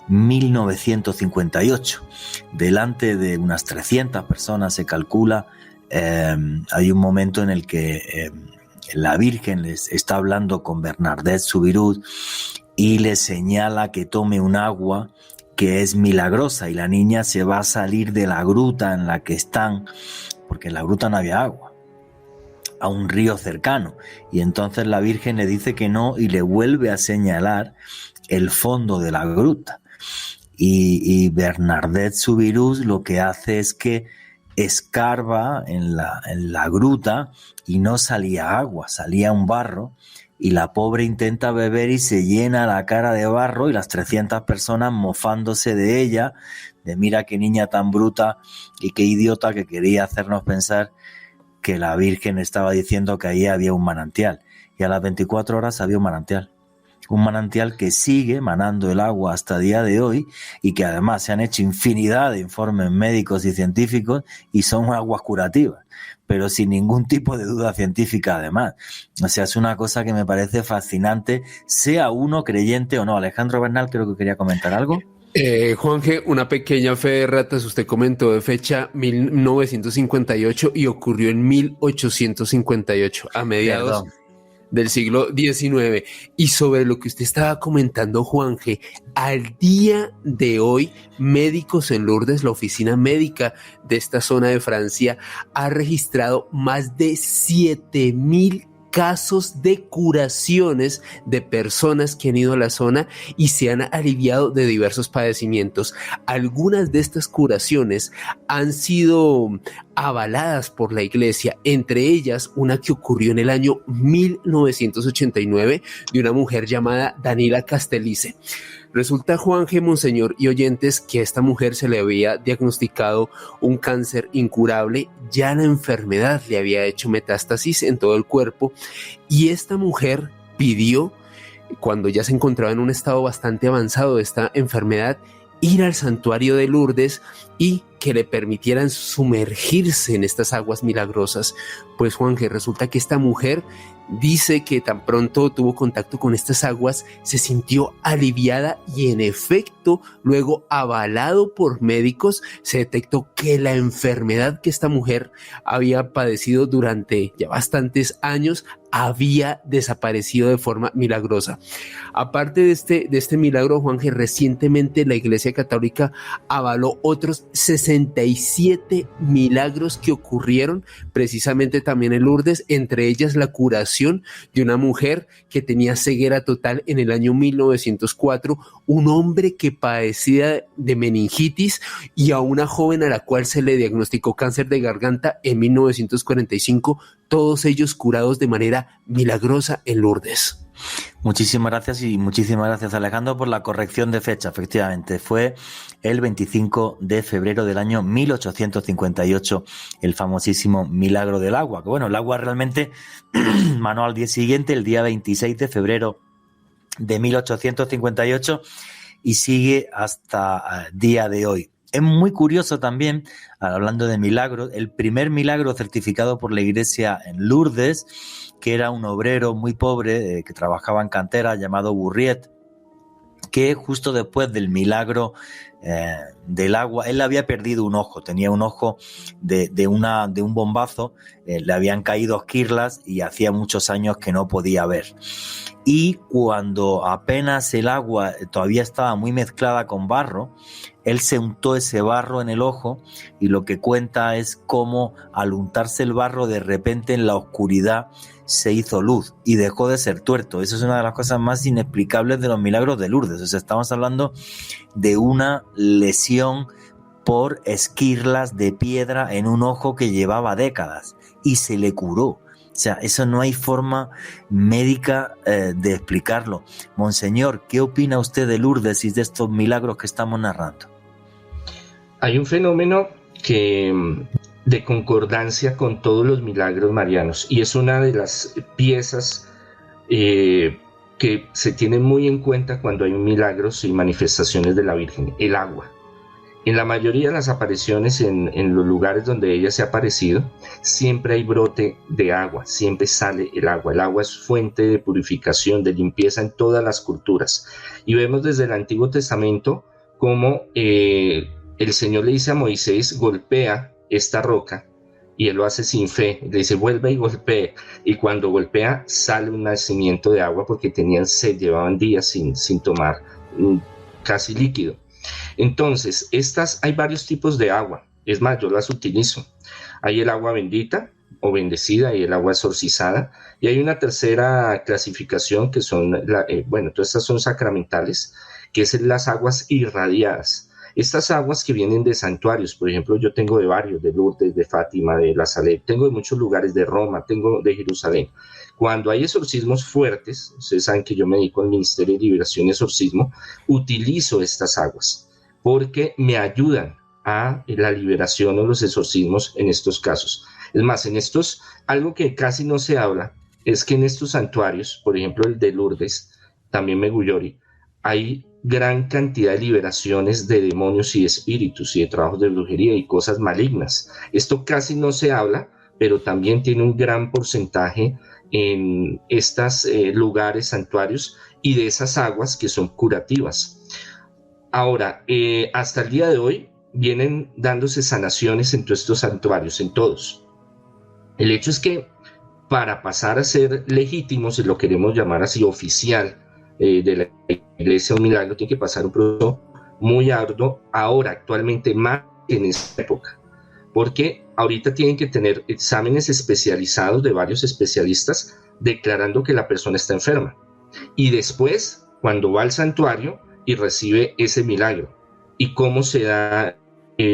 1958. Delante de unas 300 personas se calcula, hay un momento en el que la Virgen les está hablando con Bernadette Soubirous y le señala que tome un agua que es milagrosa, y la niña se va a salir de la gruta en la que están, porque en la gruta no había agua, a un río cercano, y entonces la Virgen le dice que no y le vuelve a señalar el fondo de la gruta, y Bernadette Soubirous lo que hace es que escarba en la gruta y no salía agua, salía un barro, y la pobre intenta beber y se llena la cara de barro, y las 300 personas mofándose de ella, de mira qué niña tan bruta y qué idiota, que quería hacernos pensar que la Virgen estaba diciendo que ahí había un manantial, y a las 24 horas había un manantial que sigue manando el agua hasta el día de hoy, y que además se han hecho infinidad de informes médicos y científicos y son aguas curativas, pero sin ningún tipo de duda científica además. O sea, es una cosa que me parece fascinante, sea uno creyente o no. Alejandro Bernal, creo que quería comentar algo. Juanje, una pequeña fe de ratas. Usted comentó de fecha 1958 y ocurrió en 1858, a mediados del siglo XIX. Y sobre lo que usted estaba comentando, Juanje, al día de hoy, médicos en Lourdes, la oficina médica de esta zona de Francia, ha registrado más de 7,000 casos de curaciones de personas que han ido a la zona y se han aliviado de diversos padecimientos. Algunas de estas curaciones han sido avaladas por la Iglesia, entre ellas una que ocurrió en el año 1989 de una mujer llamada Daniela Castellice. Resulta, Juanje, monseñor y oyentes, que a esta mujer se le había diagnosticado un cáncer incurable, ya la enfermedad le había hecho metástasis en todo el cuerpo, y esta mujer pidió, cuando ya se encontraba en un estado bastante avanzado de esta enfermedad, ir al santuario de Lourdes y que le permitieran sumergirse en estas aguas milagrosas. Pues, Juanje, resulta que esta mujer dice que tan pronto tuvo contacto con estas aguas se sintió aliviada, y en efecto, luego, avalado por médicos, se detectó que la enfermedad que esta mujer había padecido durante ya bastantes años había desaparecido de forma milagrosa. Aparte de este milagro, Juanje, recientemente la Iglesia Católica avaló otros 60 67 milagros que ocurrieron precisamente también en Lourdes, entre ellas la curación de una mujer que tenía ceguera total en el año 1904, un hombre que padecía de meningitis y a una joven a la cual se le diagnosticó cáncer de garganta en 1945, todos ellos curados de manera milagrosa en Lourdes. Muchísimas gracias Alejandro por la corrección de fecha. Efectivamente, fue el 25 de febrero del año 1858 el famosísimo milagro del agua. Que bueno, el agua realmente manó al día siguiente, el día 26 de febrero de 1858 y sigue hasta el día de hoy. Es muy curioso también, hablando de milagros, el primer milagro certificado por la Iglesia en Lourdes, que era un obrero muy pobre que trabajaba en cantera llamado Burriet, que justo después del milagro del agua, él había perdido un ojo, tenía un ojo de un bombazo, le habían caído esquirlas y hacía muchos años que no podía ver. Y cuando apenas el agua todavía estaba muy mezclada con barro, él se untó ese barro en el ojo y lo que cuenta es cómo al untarse el barro de repente en la oscuridad se hizo luz y dejó de ser tuerto. Eso es una de las cosas más inexplicables de los milagros de Lourdes. O sea, estamos hablando de una lesión por esquirlas de piedra en un ojo que llevaba décadas y se le curó. O sea, eso no hay forma médica de explicarlo. Monseñor, ¿qué opina usted de Lourdes y de estos milagros que estamos narrando? Hay un fenómeno de concordancia con todos los milagros marianos y es una de las piezas que se tienen muy en cuenta cuando hay milagros y manifestaciones de la Virgen, el agua. En la mayoría de las apariciones en los lugares donde ella se ha aparecido, siempre hay brote de agua, siempre sale el agua. El agua es fuente de purificación, de limpieza en todas las culturas. Y vemos desde el Antiguo Testamento cómo el Señor le dice a Moisés, golpea esta roca, y él lo hace sin fe, le dice vuelve y golpee, y cuando golpea sale un nacimiento de agua porque tenían sed, llevaban días sin tomar casi líquido. Entonces, hay varios tipos de agua, es más, yo las utilizo. Hay el agua bendita o bendecida y el agua exorcizada, y hay una tercera clasificación que son, todas estas son sacramentales, que es las aguas irradiadas. Estas aguas que vienen de santuarios, por ejemplo, yo tengo de varios, de Lourdes, de Fátima, de La Salette, tengo de muchos lugares, de Roma, tengo de Jerusalén. Cuando hay exorcismos fuertes, ustedes saben que yo me dedico al Ministerio de Liberación y Exorcismo, utilizo estas aguas porque me ayudan a la liberación o los exorcismos en estos casos. Es más, algo que casi no se habla es que en estos santuarios, por ejemplo el de Lourdes, también Megullori, hay gran cantidad de liberaciones de demonios y espíritus y de trabajos de brujería y cosas malignas. Esto casi no se habla, pero también tiene un gran porcentaje en estos lugares, santuarios, y de esas aguas que son curativas. Ahora, hasta el día de hoy vienen dándose sanaciones en todos estos santuarios, en todos. El hecho es que para pasar a ser legítimos, si lo queremos llamar así, oficial, de la iglesia, un milagro tiene que pasar un proceso muy arduo, ahora actualmente más en esta época, porque ahorita tienen que tener exámenes especializados de varios especialistas declarando que la persona está enferma, y después cuando va al santuario y recibe ese milagro y cómo se da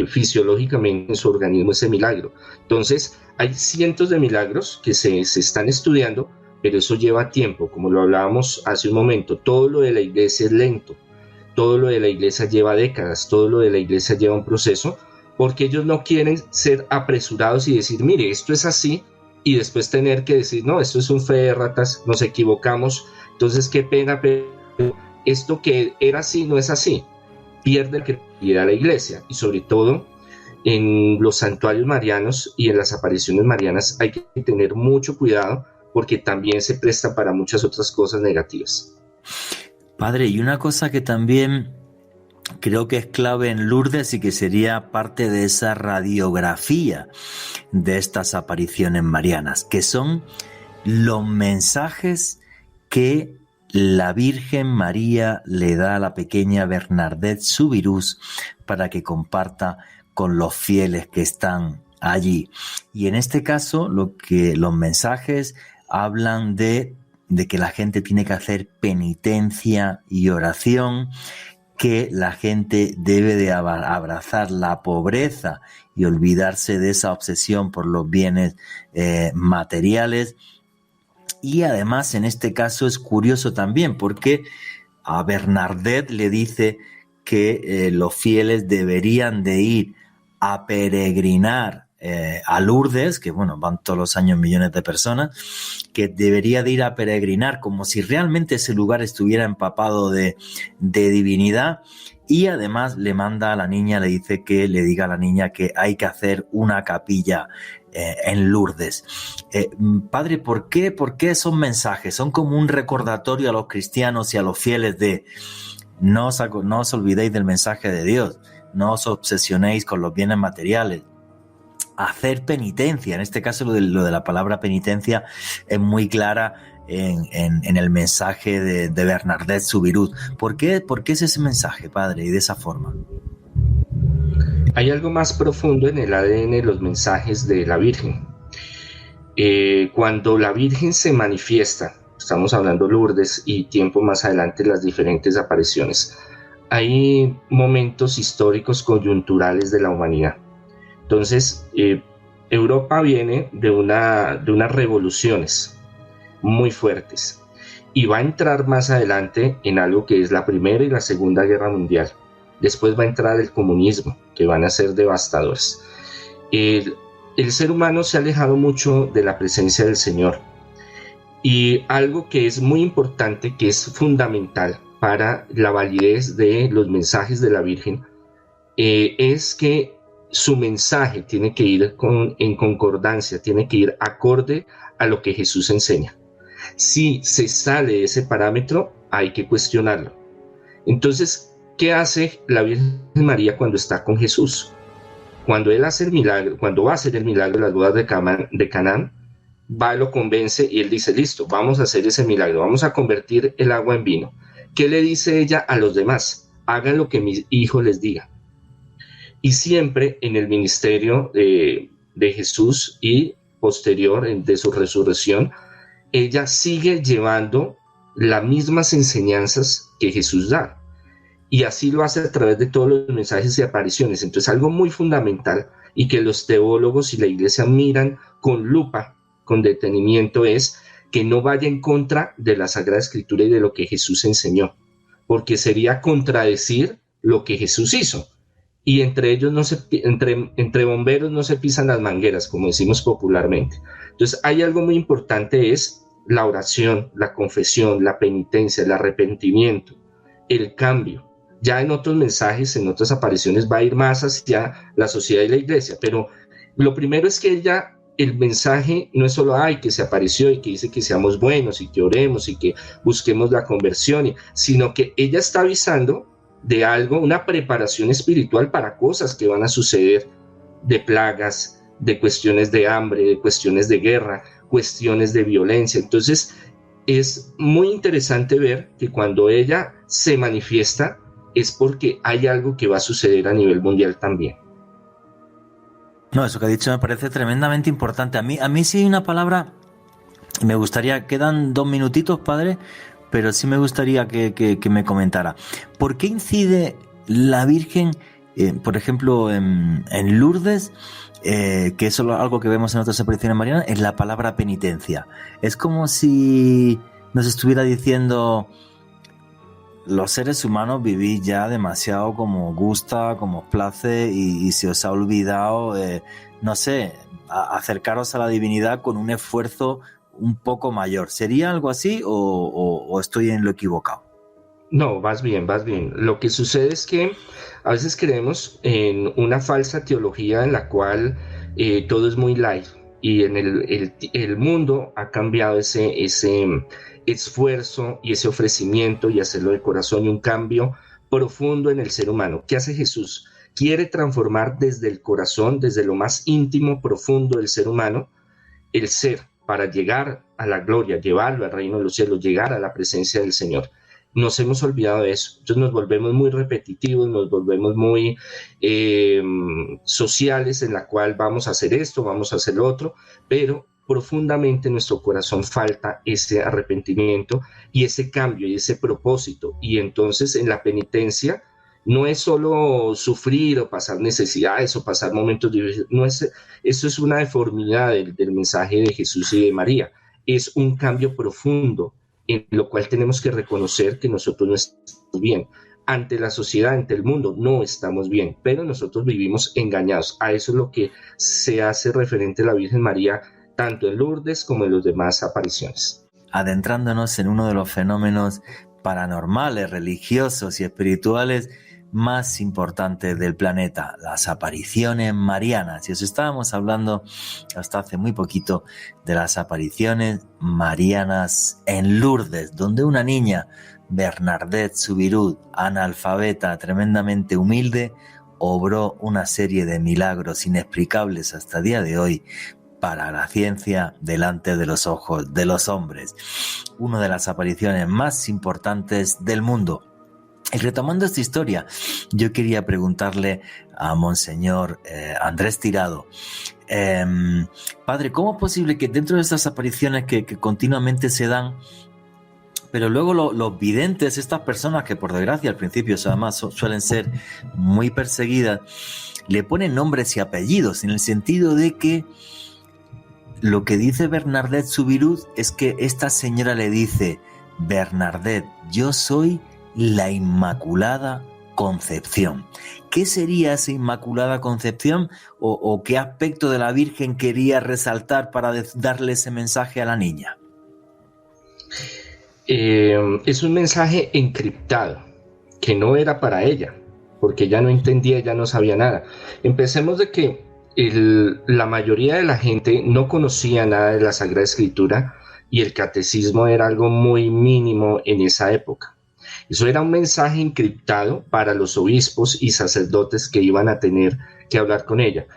fisiológicamente en su organismo ese milagro. Entonces hay cientos de milagros que se están estudiando, pero eso lleva tiempo, como lo hablábamos hace un momento. Todo lo de la iglesia es lento, todo lo de la iglesia lleva décadas, todo lo de la iglesia lleva un proceso, porque ellos no quieren ser apresurados y decir, mire, esto es así, y después tener que decir, no, esto es un fe de ratas, nos equivocamos, entonces qué pena, pero esto que era así no es así. Pierde la credibilidad a la iglesia, y sobre todo en los santuarios marianos y en las apariciones marianas hay que tener mucho cuidado, porque también se presta para muchas otras cosas negativas. Padre, y una cosa que también creo que es clave en Lourdes y que sería parte de esa radiografía de estas apariciones marianas, que son los mensajes que la Virgen María le da a la pequeña Bernadette Soubirous para que comparta con los fieles que están allí. Y en este caso, los mensajes hablan de que la gente tiene que hacer penitencia y oración, que la gente debe de abrazar la pobreza y olvidarse de esa obsesión por los bienes materiales. Y además, en este caso es curioso también porque a Bernadette le dice que los fieles deberían de ir a peregrinar a Lourdes, que bueno, van todos los años millones de personas, que debería de ir a peregrinar como si realmente ese lugar estuviera empapado de divinidad. Y además le manda a la niña, le dice que le diga a la niña que hay que hacer una capilla en Lourdes. Padre, ¿por qué esos mensajes? Son como un recordatorio a los cristianos y a los fieles de no os olvidéis del mensaje de Dios, no os obsesionéis con los bienes materiales. Hacer penitencia, en este caso lo de la palabra penitencia es muy clara en el mensaje de Bernadette Soubirous. ¿Por qué es ese mensaje, Padre, y de esa forma? Hay algo más profundo en el ADN de los mensajes de la Virgen. Cuando la Virgen se manifiesta, estamos hablando Lourdes y tiempo más adelante las diferentes apariciones, hay momentos históricos coyunturales de la humanidad. Entonces, Europa viene de unas revoluciones muy fuertes y va a entrar más adelante en algo que es la Primera y la Segunda Guerra Mundial. Después va a entrar el comunismo, que van a ser devastadores. El ser humano se ha alejado mucho de la presencia del Señor. Y algo que es muy importante, que es fundamental para la validez de los mensajes de la Virgen, es que su mensaje tiene que ir en concordancia, tiene que ir acorde a lo que Jesús enseña. Si se sale de ese parámetro, hay que cuestionarlo. Entonces, ¿qué hace la Virgen María cuando está con Jesús? Cuando él hace el milagro, cuando va a hacer el milagro de las bodas de Canaán, va, lo convence y él dice, listo, vamos a hacer ese milagro, vamos a convertir el agua en vino. ¿Qué le dice ella a los demás? Hagan lo que mi hijo les diga. Y siempre en el ministerio de Jesús y posterior de su resurrección, ella sigue llevando las mismas enseñanzas que Jesús da. Y así lo hace a través de todos los mensajes y apariciones. Entonces, algo muy fundamental y que los teólogos y la iglesia miran con lupa, con detenimiento, es que no vaya en contra de la Sagrada Escritura y de lo que Jesús enseñó, porque sería contradecir lo que Jesús hizo. Y entre ellos entre bomberos no se pisan las mangueras, como decimos popularmente. Entonces, hay algo muy importante, es la oración, la confesión, la penitencia, el arrepentimiento, el cambio. Ya en otros mensajes, en otras apariciones, va a ir más hacia la sociedad y la iglesia, pero lo primero es que ella, el mensaje no es solo, que se apareció y que dice que seamos buenos y que oremos y que busquemos la conversión, sino que ella está avisando de algo, una preparación espiritual para cosas que van a suceder, de plagas, de cuestiones de hambre, de cuestiones de guerra, cuestiones de violencia. Entonces, es muy interesante ver que cuando ella se manifiesta es porque hay algo que va a suceder a nivel mundial también. No, eso que ha dicho me parece tremendamente importante. A mí sí hay una palabra, me gustaría, quedan 2 minutitos, Padre, pero sí me gustaría que me comentara. ¿Por qué incide la Virgen, por ejemplo, en Lourdes, que eso es algo que vemos en otras apariciones marianas, en la palabra penitencia? Es como si nos estuviera diciendo, los seres humanos vivís ya demasiado como os gusta, como os place, y se os ha olvidado, no sé, acercaros a la divinidad con un esfuerzo un poco mayor. ¿Sería algo así o estoy en lo equivocado? No, vas bien, vas bien. Lo que sucede es que a veces creemos en una falsa teología en la cual todo es muy light, y en el mundo ha cambiado ese esfuerzo y ese ofrecimiento y hacerlo de corazón, y un cambio profundo en el ser humano. ¿Qué hace Jesús? Quiere transformar desde el corazón, desde lo más íntimo, profundo del ser humano, el ser, para llegar a la gloria, llevarlo al reino de los cielos, llegar a la presencia del Señor. nos hemos olvidado de eso. Entonces nos volvemos muy repetitivos, nos volvemos muy sociales, en la cual vamos a hacer esto, vamos a hacer lo otro, pero profundamente en nuestro corazón falta ese arrepentimiento y ese cambio y ese propósito. Y entonces en la penitencia no es solo sufrir o pasar necesidades o pasar momentos difíciles, eso es una deformidad del mensaje de Jesús y de María. Es un cambio profundo en lo cual tenemos que reconocer que nosotros no estamos bien. Ante la sociedad, ante el mundo, no estamos bien, pero nosotros vivimos engañados. A eso es lo que se hace referente a la Virgen María, tanto en Lourdes como en las demás apariciones. Adentrándonos en uno de los fenómenos paranormales, religiosos y espirituales más importantes del planeta, las apariciones marianas. Y os estábamos hablando hasta hace muy poquito de las apariciones marianas en Lourdes, donde una niña, Bernadette Soubirous, analfabeta, tremendamente humilde, obró una serie de milagros inexplicables hasta el día de hoy para la ciencia delante de los ojos de los hombres. Una de las apariciones más importantes del mundo. Y retomando esta historia, yo quería preguntarle a Monseñor Andrés Tirado, padre, ¿cómo es posible que dentro de estas apariciones que continuamente se dan, pero luego los videntes, estas personas que por desgracia al principio además suelen ser muy perseguidas, le ponen nombres y apellidos, en el sentido de que lo que dice Bernadette Soubirous es que esta señora le dice: Bernadette, yo soy la Inmaculada Concepción. ¿Qué sería esa Inmaculada Concepción o qué aspecto de la Virgen quería resaltar para darle ese mensaje a la niña? Es un mensaje encriptado que no era para ella, porque ella no entendía, ella no sabía nada. Empecemos de que la mayoría de la gente no conocía nada de la Sagrada Escritura y el catecismo era algo muy mínimo en esa época. Eso era un mensaje encriptado para los obispos y sacerdotes que iban a tener que hablar con ella.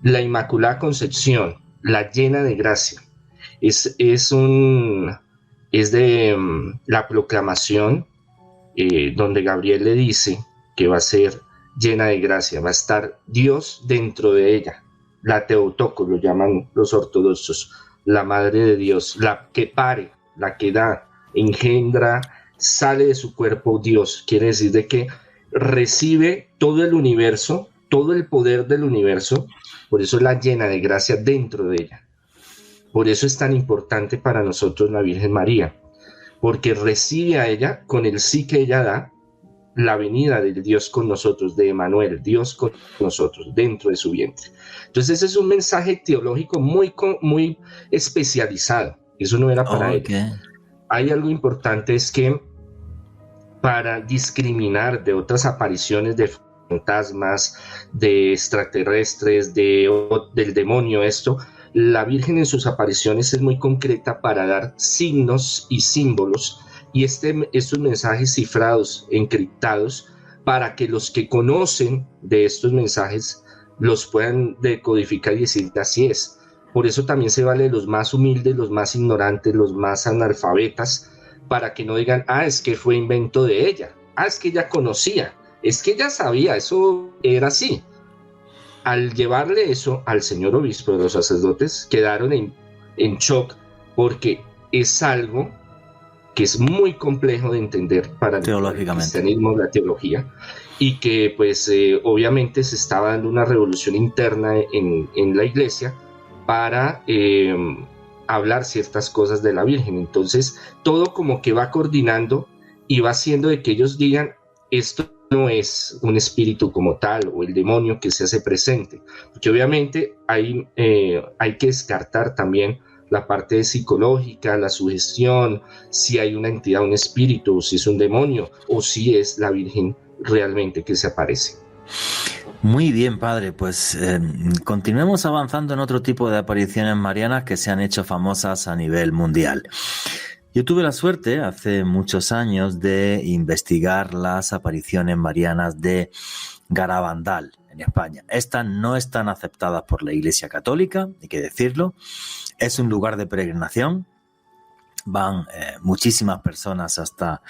La Inmaculada Concepción, la llena de gracia, es de la proclamación donde Gabriel le dice que va a ser llena de gracia, va a estar Dios dentro de ella. La Teotocos lo llaman los ortodoxos, la Madre de Dios, la que pare, la que da, engendra, sale de su cuerpo Dios. Quiere decir de que recibe todo el universo, todo el poder del universo, por eso es la llena de gracia dentro de ella. Por eso es tan importante para nosotros la Virgen María, porque recibe a ella con el sí que ella da, la venida de Dios con nosotros, de Emmanuel, Dios con nosotros, dentro de su vientre. Entonces ese es un mensaje teológico muy especializado, eso no era para ella. Hay algo importante, es que para discriminar de otras apariciones de fantasmas, de extraterrestres, del demonio, la Virgen en sus apariciones es muy concreta para dar signos y símbolos, y estos mensajes cifrados, encriptados, para que los que conocen de estos mensajes los puedan decodificar y decir así es. Por eso también se vale los más humildes, los más ignorantes, los más analfabetas, para que no digan, es que fue invento de ella, es que ella conocía, es que ella sabía, eso era así. Al llevarle eso al señor obispo, de los sacerdotes quedaron en shock, porque es algo que es muy complejo de entender para el cristianismo, la teología, y que pues obviamente se estaba dando una revolución interna en la iglesia para hablar ciertas cosas de la Virgen. Entonces todo como que va coordinando y va haciendo de que ellos digan, esto no es un espíritu como tal o el demonio que se hace presente, porque obviamente hay que descartar también la parte psicológica, la sugestión, si hay una entidad, un espíritu, si es un demonio o si es la Virgen realmente que se aparece. Muy bien, padre, pues continuemos avanzando en otro tipo de apariciones marianas que se han hecho famosas a nivel mundial. Yo tuve la suerte hace muchos años de investigar las apariciones marianas de Garabandal en España. Estas no están aceptadas por la Iglesia Católica, hay que decirlo. Es un lugar de peregrinación. Van muchísimas personas hasta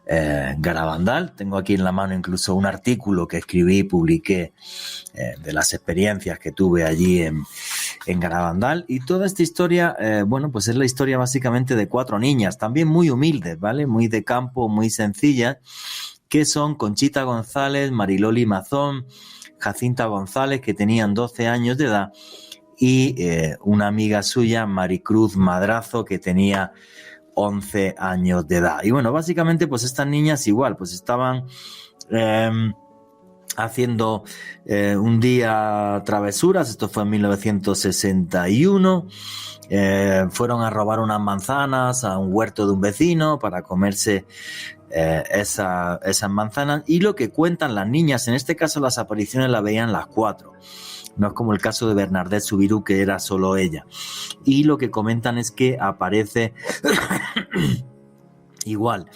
Garabandal. Tengo aquí en la mano incluso un artículo que escribí y publiqué de las experiencias que tuve allí en Garabandal. Y toda esta historia, bueno, pues es la historia básicamente de 4 niñas, también muy humildes, ¿vale? Muy de campo, muy sencillas, que son Conchita González, Mariloli Mazón, Jacinta González, que tenían 12 años de edad, y una amiga suya, Maricruz Madrazo, que tenía 11 años de edad. Y bueno, básicamente pues estas niñas igual, pues estaban haciendo un día travesuras. Esto fue en 1961. Fueron a robar unas manzanas a un huerto de un vecino para comerse esas manzanas, y lo que cuentan las niñas, en este caso las apariciones las veían las 4. No es como el caso de Bernadette Soubirous, que era solo ella. Y lo que comentan es que aparece igual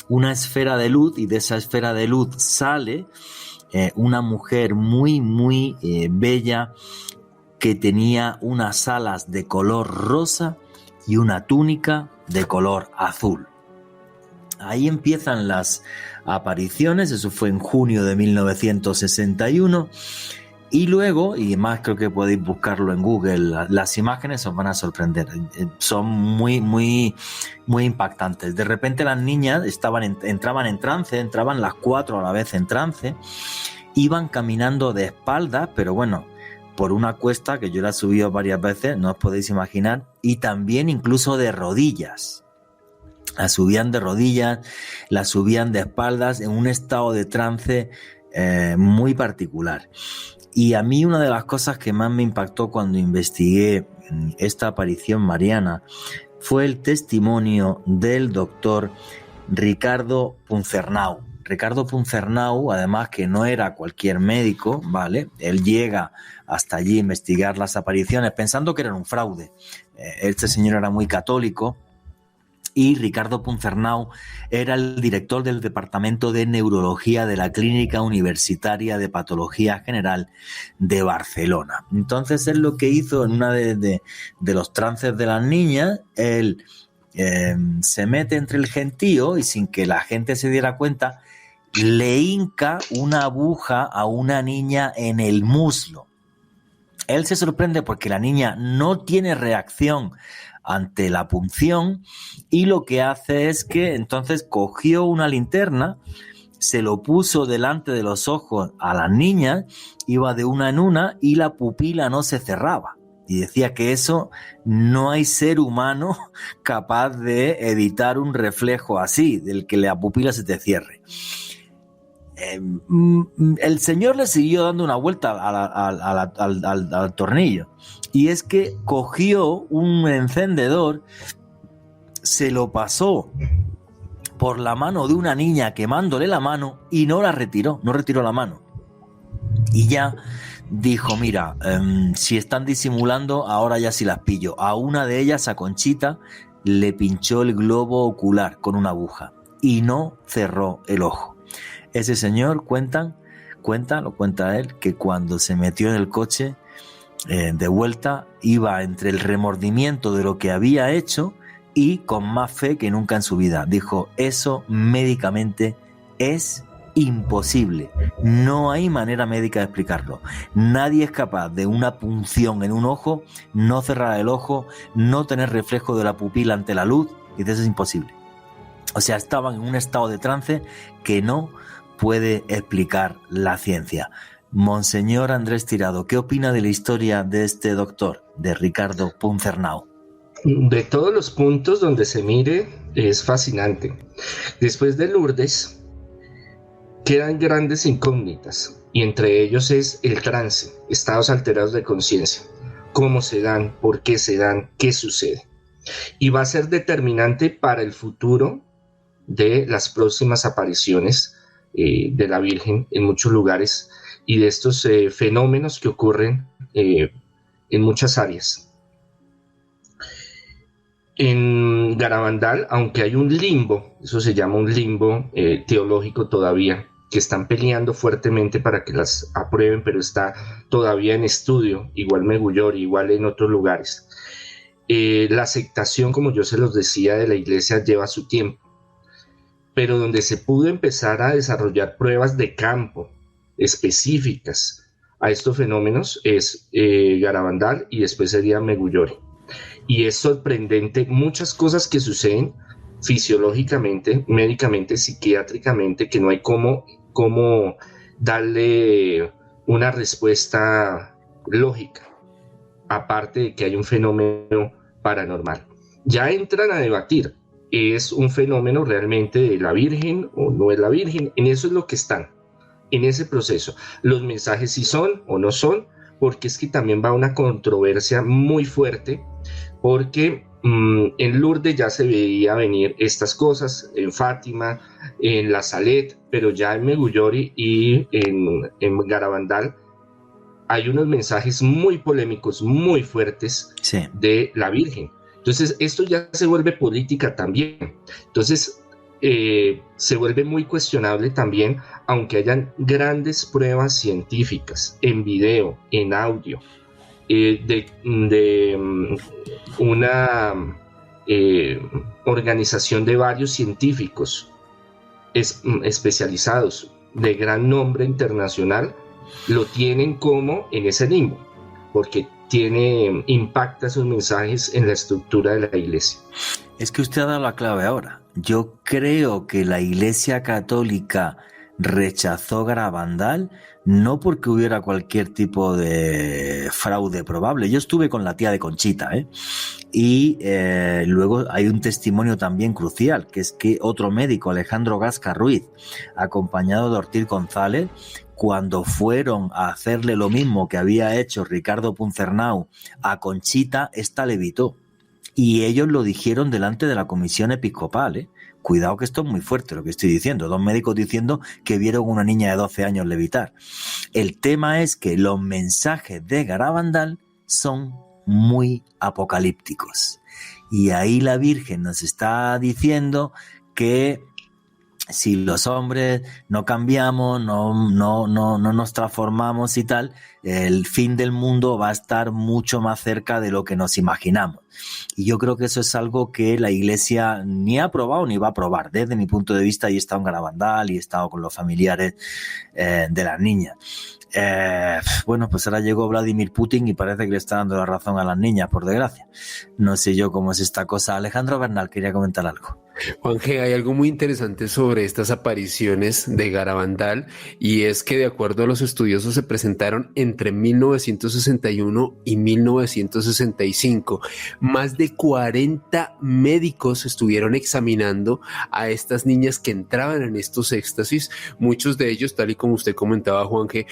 una esfera de luz, y de esa esfera de luz sale una mujer muy, muy bella, que tenía unas alas de color rosa y una túnica de color azul. Ahí empiezan las apariciones. Eso fue en junio de 1961. Y luego, y más creo que podéis buscarlo en Google, las imágenes os van a sorprender. Son muy, muy, muy impactantes. De repente las niñas entraban en trance, entraban las 4 a la vez en trance, iban caminando de espaldas, pero bueno, por una cuesta que yo la he subido varias veces, no os podéis imaginar, y también incluso de rodillas. La subían de rodillas, la subían de espaldas, en un estado de trance muy particular. Y a mí una de las cosas que más me impactó cuando investigué esta aparición mariana fue el testimonio del doctor Ricardo Puncernau. Ricardo Puncernau, además, que no era cualquier médico, ¿vale? Él llega hasta allí a investigar las apariciones pensando que eran un fraude. Este señor era muy católico. Y Ricardo Puncernau era el director del Departamento de Neurología de la Clínica Universitaria de Patología General de Barcelona. Entonces él lo que hizo en una de los trances de las niñas, él se mete entre el gentío y sin que la gente se diera cuenta, le hinca una aguja a una niña en el muslo. Él se sorprende porque la niña no tiene reacción ante la punción, y lo que hace es que entonces cogió una linterna, se lo puso delante de los ojos a las niñas, iba de una en una y la pupila no se cerraba. Y decía que eso no hay ser humano capaz de evitar un reflejo así, del que la pupila se te cierre. El señor le siguió dando una vuelta al tornillo, y es que cogió un encendedor, se lo pasó por la mano de una niña quemándole la mano y no retiró la mano. Y ya dijo, mira, si están disimulando, ahora ya sí las pillo. A una de ellas, a Conchita, le pinchó el globo ocular con una aguja y no cerró el ojo. Ese señor lo cuenta él, que cuando se metió en el coche de vuelta, iba entre el remordimiento de lo que había hecho y con más fe que nunca en su vida. Dijo, eso médicamente es imposible. No hay manera médica de explicarlo. Nadie es capaz de una punción en un ojo, no cerrar el ojo, no tener reflejo de la pupila ante la luz, y eso es imposible. O sea, estaban en un estado de trance que no puede explicar la ciencia. Monseñor Andrés Tirado, ¿qué opina de la historia de este doctor, de Ricardo Puncernau? De todos los puntos donde se mire, es fascinante. Después de Lourdes, quedan grandes incógnitas, y entre ellos es el trance, estados alterados de conciencia. ¿Cómo se dan? ¿Por qué se dan? ¿Qué sucede? Y va a ser determinante para el futuro de las próximas apariciones de la Virgen en muchos lugares, y de estos fenómenos que ocurren en muchas áreas. En Garabandal, aunque hay un limbo, eso se llama un limbo teológico todavía, que están peleando fuertemente para que las aprueben, pero está todavía en estudio, igual Megullor, igual en otros lugares. La aceptación, como yo se los decía, de la iglesia lleva su tiempo. pero donde se pudo empezar a desarrollar pruebas de campo específicas a estos fenómenos es Garabandal y después sería Meguyori. Y es sorprendente muchas cosas que suceden fisiológicamente, médicamente, psiquiátricamente, que no hay cómo darle una respuesta lógica, aparte de que hay un fenómeno paranormal. Ya entran a debatir, ¿es un fenómeno realmente de la Virgen o no es la Virgen? En eso es lo que están, en ese proceso. Los mensajes sí son o no son, porque es que también va una controversia muy fuerte, porque en Lourdes ya se veía venir estas cosas, en Fátima, en La Salet, pero ya en Meguyori y en Garabandal hay unos mensajes muy polémicos, muy fuertes de la Virgen. Entonces esto ya se vuelve política también. Entonces se vuelve muy cuestionable también, aunque hayan grandes pruebas científicas en video, en audio, de una organización de varios científicos especializados de gran nombre internacional, lo tienen como en ese limbo, porque impacta sus mensajes en la estructura de la iglesia. Es que usted ha dado la clave ahora. Yo creo que la Iglesia Católica rechazó Garabandal no porque hubiera cualquier tipo de fraude probable. Yo estuve con la tía de Conchita, y luego hay un testimonio también crucial, que es que otro médico, Alejandro Gasca Ruiz, acompañado de Ortiz González, cuando fueron a hacerle lo mismo que había hecho Ricardo Puncernau a Conchita, esta levitó. Y ellos lo dijeron delante de la comisión episcopal, Cuidado que esto es muy fuerte lo que estoy diciendo. 2 médicos diciendo que vieron una niña de 12 años levitar. El tema es que los mensajes de Garabandal son muy apocalípticos. Y ahí la Virgen nos está diciendo que si los hombres no cambiamos, no nos transformamos y tal, el fin del mundo va a estar mucho más cerca de lo que nos imaginamos. Y yo creo que eso es algo que la Iglesia ni ha probado ni va a probar. Desde mi punto de vista, y he estado en Garabandal y he estado con los familiares de las niñas. Bueno, pues ahora llegó Vladimir Putin y parece que le está dando la razón a las niñas, por desgracia. No sé yo cómo es esta cosa. Alejandro Bernal quería comentar algo. Juan G., hay algo muy interesante sobre estas apariciones de Garabandal, y es que de acuerdo a los estudiosos se presentaron entre 1961 y 1965. Más de 40 médicos estuvieron examinando a estas niñas que entraban en estos éxtasis. Muchos de ellos, tal y como usted comentaba, Juan G.,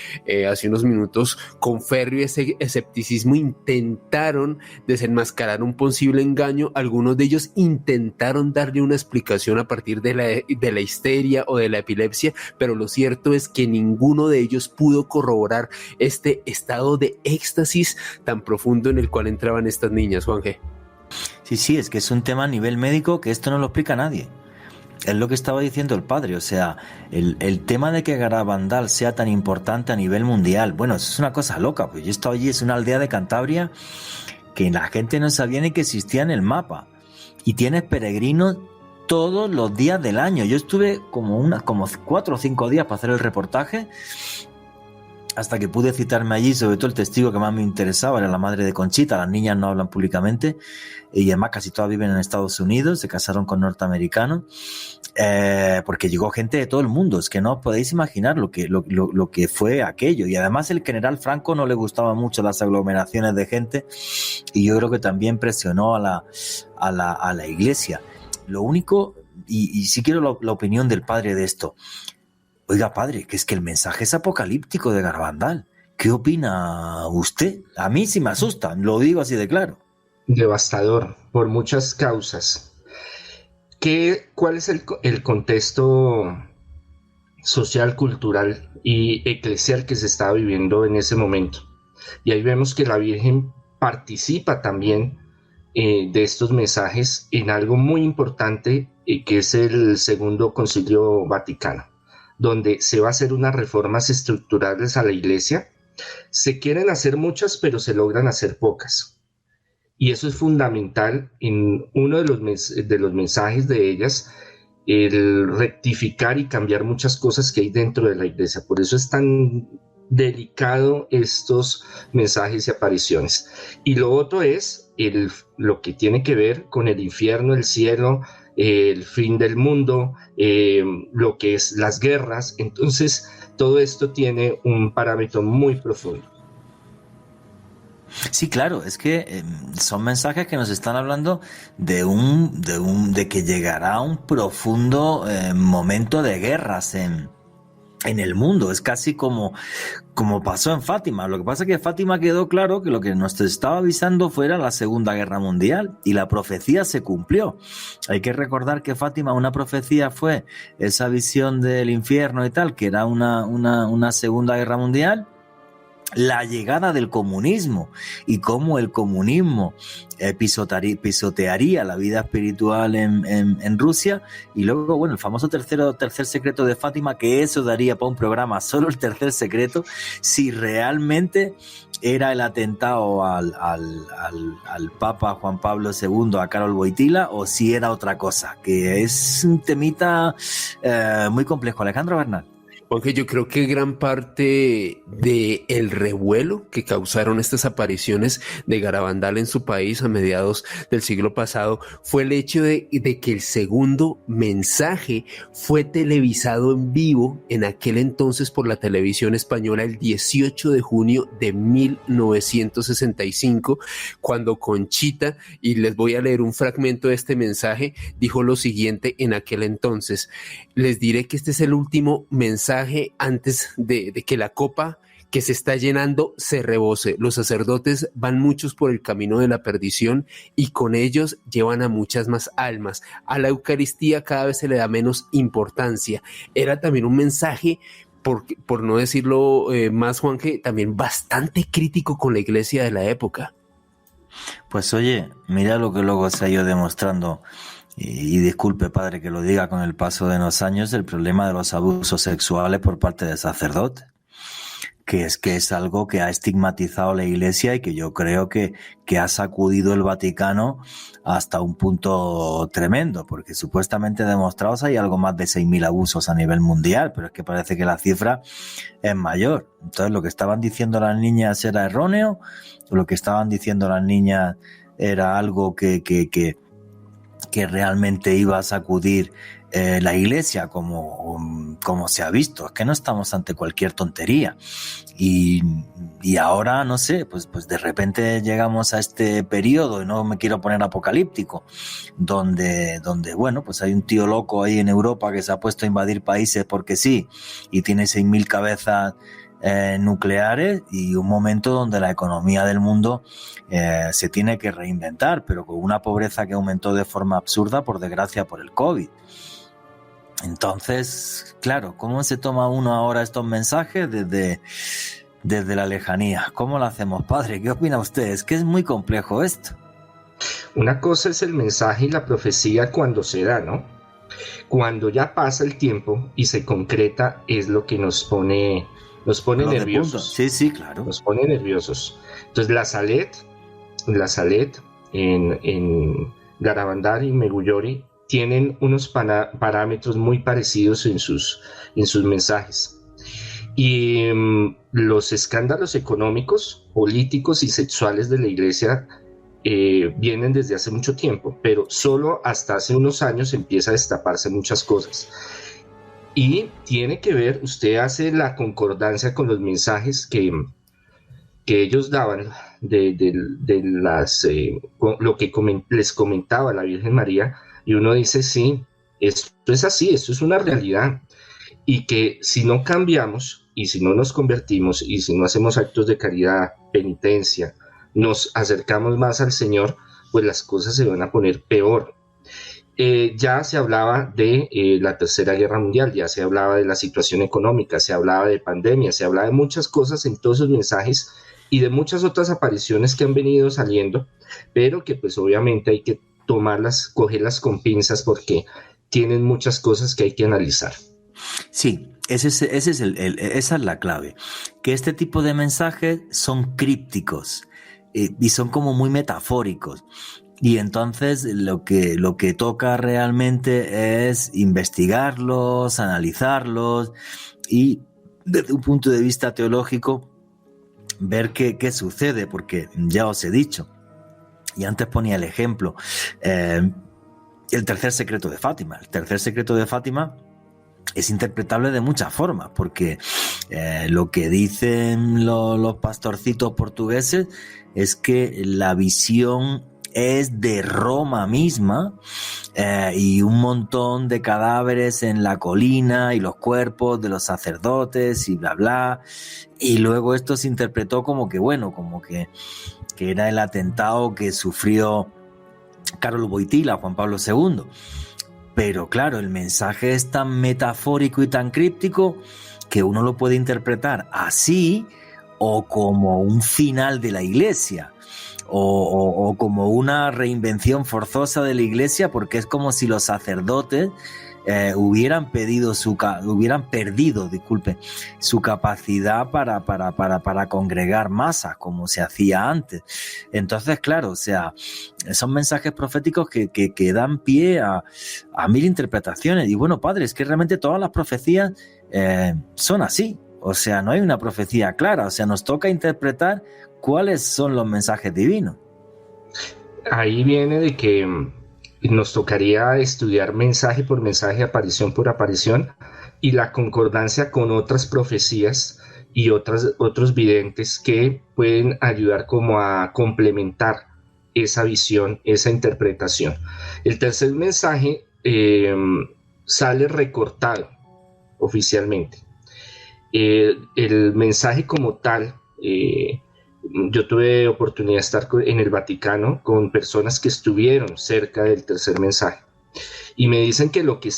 hace unos minutos, con férreo escepticismo intentaron desenmascarar un posible engaño. Algunos de ellos intentaron darle una explicación a partir de la histeria o de la epilepsia, pero lo cierto es que ninguno de ellos pudo corroborar este estado de éxtasis tan profundo en el cual entraban estas niñas, Juan G. Sí, es que es un tema a nivel médico que esto no lo explica nadie. Es lo que estaba diciendo el padre, o sea, el tema de que Garabandal sea tan importante a nivel mundial, bueno, eso es una cosa loca, pues yo he estado allí, es una aldea de Cantabria que la gente no sabía ni que existía en el mapa, y tienes peregrinos todos los días del año. Yo estuve como 4 o 5 días para hacer el reportaje, hasta que pude citarme allí. Sobre todo el testigo que más me interesaba era la madre de Conchita. Las niñas no hablan públicamente y además casi todas viven en Estados Unidos, se casaron con norteamericanos, porque llegó gente de todo el mundo. Es que no os podéis imaginar lo que fue aquello. Y además el general Franco no le gustaban mucho las aglomeraciones de gente, y yo creo que también presionó a la iglesia. Lo único, y sí quiero la opinión del padre de esto. Oiga, padre, que es que el mensaje es apocalíptico de Garabandal. ¿Qué opina usted? A mí sí me asusta, lo digo así de claro. Devastador, por muchas causas. ¿Cuál es el contexto social, cultural y eclesial que se estaba viviendo en ese momento? Y ahí vemos que la Virgen participa también de estos mensajes en algo muy importante, que es el Segundo Concilio Vaticano, donde se va a hacer unas reformas estructurales a la iglesia. Se quieren hacer muchas, pero se logran hacer pocas. Y eso es fundamental en uno de los mensajes de ellas, el rectificar y cambiar muchas cosas que hay dentro de la iglesia. Por eso es tan delicado estos mensajes y apariciones. Y lo otro es lo que tiene que ver con el infierno, el cielo, el fin del mundo, lo que es las guerras. Entonces, todo esto tiene un parámetro muy profundo. Sí, claro, es que son mensajes que nos están hablando de que llegará un profundo momento de guerras en el mundo. Es casi como pasó en Fátima. Lo que pasa es que en Fátima quedó claro que lo que nos estaba avisando fuera la Segunda Guerra Mundial, y la profecía se cumplió. Hay que recordar que Fátima, una profecía fue esa visión del infierno y tal, que era una Segunda Guerra Mundial, la llegada del comunismo y cómo el comunismo pisotearía la vida espiritual en Rusia, y luego, bueno, el famoso tercer secreto de Fátima, que eso daría para un programa, solo el tercer secreto, si realmente era el atentado al Papa Juan Pablo II, a Karol Wojtyła, o si era otra cosa, que es un temita muy complejo. Alejandro Bernal. Aunque yo creo que gran parte de el revuelo que causaron estas apariciones de Garabandal en su país a mediados del siglo pasado fue el hecho de que el segundo mensaje fue televisado en vivo en aquel entonces por la televisión española el 18 de junio de 1965, cuando Conchita, y les voy a leer un fragmento de este mensaje, dijo lo siguiente en aquel entonces: les diré que este es el último mensaje antes de que la copa que se está llenando se rebose. Los sacerdotes van muchos por el camino de la perdición y con ellos llevan a muchas más almas. A la Eucaristía cada vez se le da menos importancia. Era también un mensaje, por no decirlo más, Juanje, también bastante crítico con la iglesia de la época. Pues oye, mira lo que luego se ha ido demostrando. Y disculpe, padre, que lo diga, con el paso de los años, el problema de los abusos sexuales por parte de sacerdotes, que es algo que ha estigmatizado la Iglesia y que yo creo que ha sacudido el Vaticano hasta un punto tremendo, porque supuestamente demostrados hay algo más de 6.000 abusos a nivel mundial, pero es que parece que la cifra es mayor. Entonces, lo que estaban diciendo las niñas era erróneo, o lo que estaban diciendo las niñas era algo que realmente iba a sacudir la iglesia, como se ha visto. Es que no estamos ante cualquier tontería. Y ahora, no sé, pues de repente llegamos a este periodo, y no me quiero poner apocalíptico, donde bueno, pues hay un tío loco ahí en Europa que se ha puesto a invadir países porque sí, y tiene 6.000 cabezas nucleares, y un momento donde la economía del mundo se tiene que reinventar, pero con una pobreza que aumentó de forma absurda, por desgracia, por el COVID. Entonces, claro, ¿cómo se toma uno ahora estos mensajes desde la lejanía? ¿Cómo lo hacemos, padre? ¿Qué opina usted? Es que es muy complejo esto. Una cosa es el mensaje y la profecía cuando se da, ¿no? Cuando ya pasa el tiempo y se concreta, es lo que nos pone nerviosos. Sí, claro. Nos pone nerviosos. Entonces, la Salet en Garabandal y Megullori tienen unos parámetros muy parecidos en sus mensajes. Y los escándalos económicos, políticos y sexuales de la iglesia vienen desde hace mucho tiempo, pero solo hasta hace unos años empieza a destaparse muchas cosas. Y tiene que ver, usted hace la concordancia con los mensajes que ellos daban de lo que les comentaba la Virgen María, y uno dice, sí, esto es así, esto es una realidad, y que si no cambiamos, y si no nos convertimos, y si no hacemos actos de caridad, penitencia, nos acercamos más al Señor, pues las cosas se van a poner peor. Ya se hablaba de la Tercera Guerra Mundial, ya se hablaba de la situación económica, se hablaba de pandemia, se hablaba de muchas cosas en todos esos mensajes y de muchas otras apariciones que han venido saliendo, pero que pues obviamente hay que cogerlas con pinzas, porque tienen muchas cosas que hay que analizar. Sí, esa es la clave, que este tipo de mensajes son crípticos y son como muy metafóricos. Y entonces lo que toca realmente es investigarlos, analizarlos y desde un punto de vista teológico ver qué sucede, porque ya os he dicho, y antes ponía el ejemplo, el tercer secreto de Fátima. El tercer secreto de Fátima es interpretable de muchas formas, porque lo que dicen los pastorcitos portugueses es que la visión es de Roma misma, y un montón de cadáveres en la colina y los cuerpos de los sacerdotes y bla bla, y luego esto se interpretó como que era el atentado que sufrió Karol Wojtyła, Juan Pablo II. Pero claro, el mensaje es tan metafórico y tan críptico que uno lo puede interpretar así, o como un final de la Iglesia, o como una reinvención forzosa de la Iglesia, porque es como si los sacerdotes hubieran perdido su capacidad para congregar masas, como se hacía antes. Entonces, claro, o sea, son mensajes proféticos que dan pie a mil interpretaciones. Y bueno, padre, es que realmente todas las profecías son así. O sea, no hay una profecía clara. O sea, nos toca interpretar cuáles son los mensajes divinos. Ahí viene de que nos tocaría estudiar mensaje por mensaje, aparición por aparición, y la concordancia con otras profecías y otros videntes que pueden ayudar como a complementar esa visión, esa interpretación. El tercer mensaje sale recortado oficialmente. El mensaje como tal, yo tuve oportunidad de estar en el Vaticano con personas que estuvieron cerca del tercer mensaje y me dicen que lo que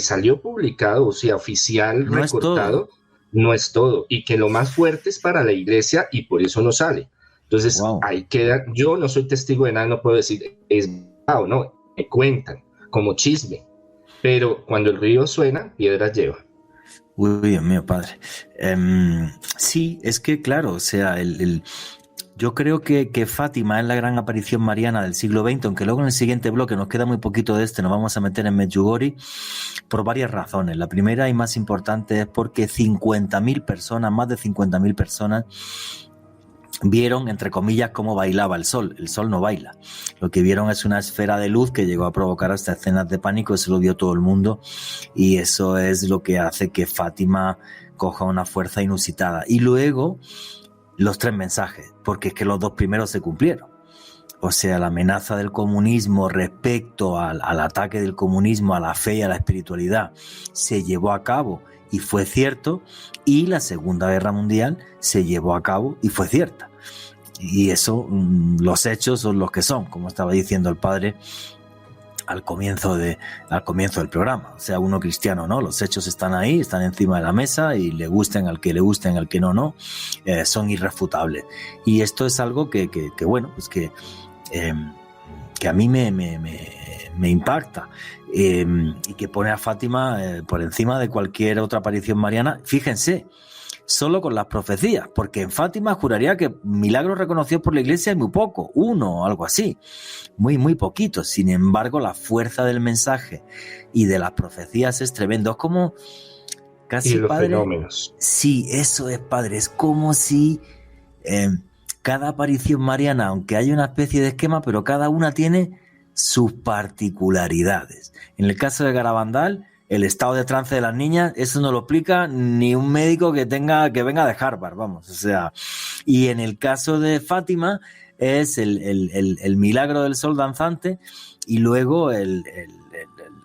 salió publicado, o sea, oficial, no recortado, no es todo, y que lo más fuerte es para la Iglesia y por eso no sale. Entonces, ahí queda. Yo no soy testigo de nada, no puedo decir es verdad o no, me cuentan como chisme, pero cuando el río suena, piedras lleva. Uy, Dios mío, padre. Sí, es que claro, o sea, yo creo que Fátima es la gran aparición mariana del siglo XX, aunque luego en el siguiente bloque nos queda muy poquito de nos vamos a meter en Medjugorje, por varias razones. La primera y más importante es porque 50.000 personas, más de 50.000 personas, vieron, entre comillas, cómo bailaba el sol. El sol no baila. Lo que vieron es una esfera de luz que llegó a provocar hasta escenas de pánico. Eso lo vio todo el mundo y eso es lo que hace que Fátima coja una fuerza inusitada. Y luego los tres mensajes, porque es que los dos primeros se cumplieron. O sea, la amenaza del comunismo respecto al ataque del comunismo a la fe y a la espiritualidad se llevó a cabo y fue cierto, y la Segunda Guerra Mundial se llevó a cabo y fue cierta. Y eso, los hechos son los que son, como estaba diciendo el padre al comienzo del programa. O sea, uno cristiano, ¿no? Los hechos están ahí, están encima de la mesa y le gusten al que le gusten, al que no, son irrefutables. Y esto es algo que bueno, pues que a mí me impacta, y que pone a Fátima por encima de cualquier otra aparición mariana. Fíjense, solo con las profecías, porque en Fátima juraría que milagros reconocidos por la Iglesia hay muy poco, uno o algo así, muy poquito. Sin embargo, la fuerza del mensaje y de las profecías es tremendo. Es como casi, y los padre, fenómenos. Sí, eso es, padre. Es como si cada aparición mariana, aunque haya una especie de esquema, pero cada una tiene sus particularidades. En el caso de Garabandal, el estado de trance de las niñas, eso no lo explica ni un médico que venga de Harvard, vamos. O sea, y en el caso de Fátima es el milagro del sol danzante, y luego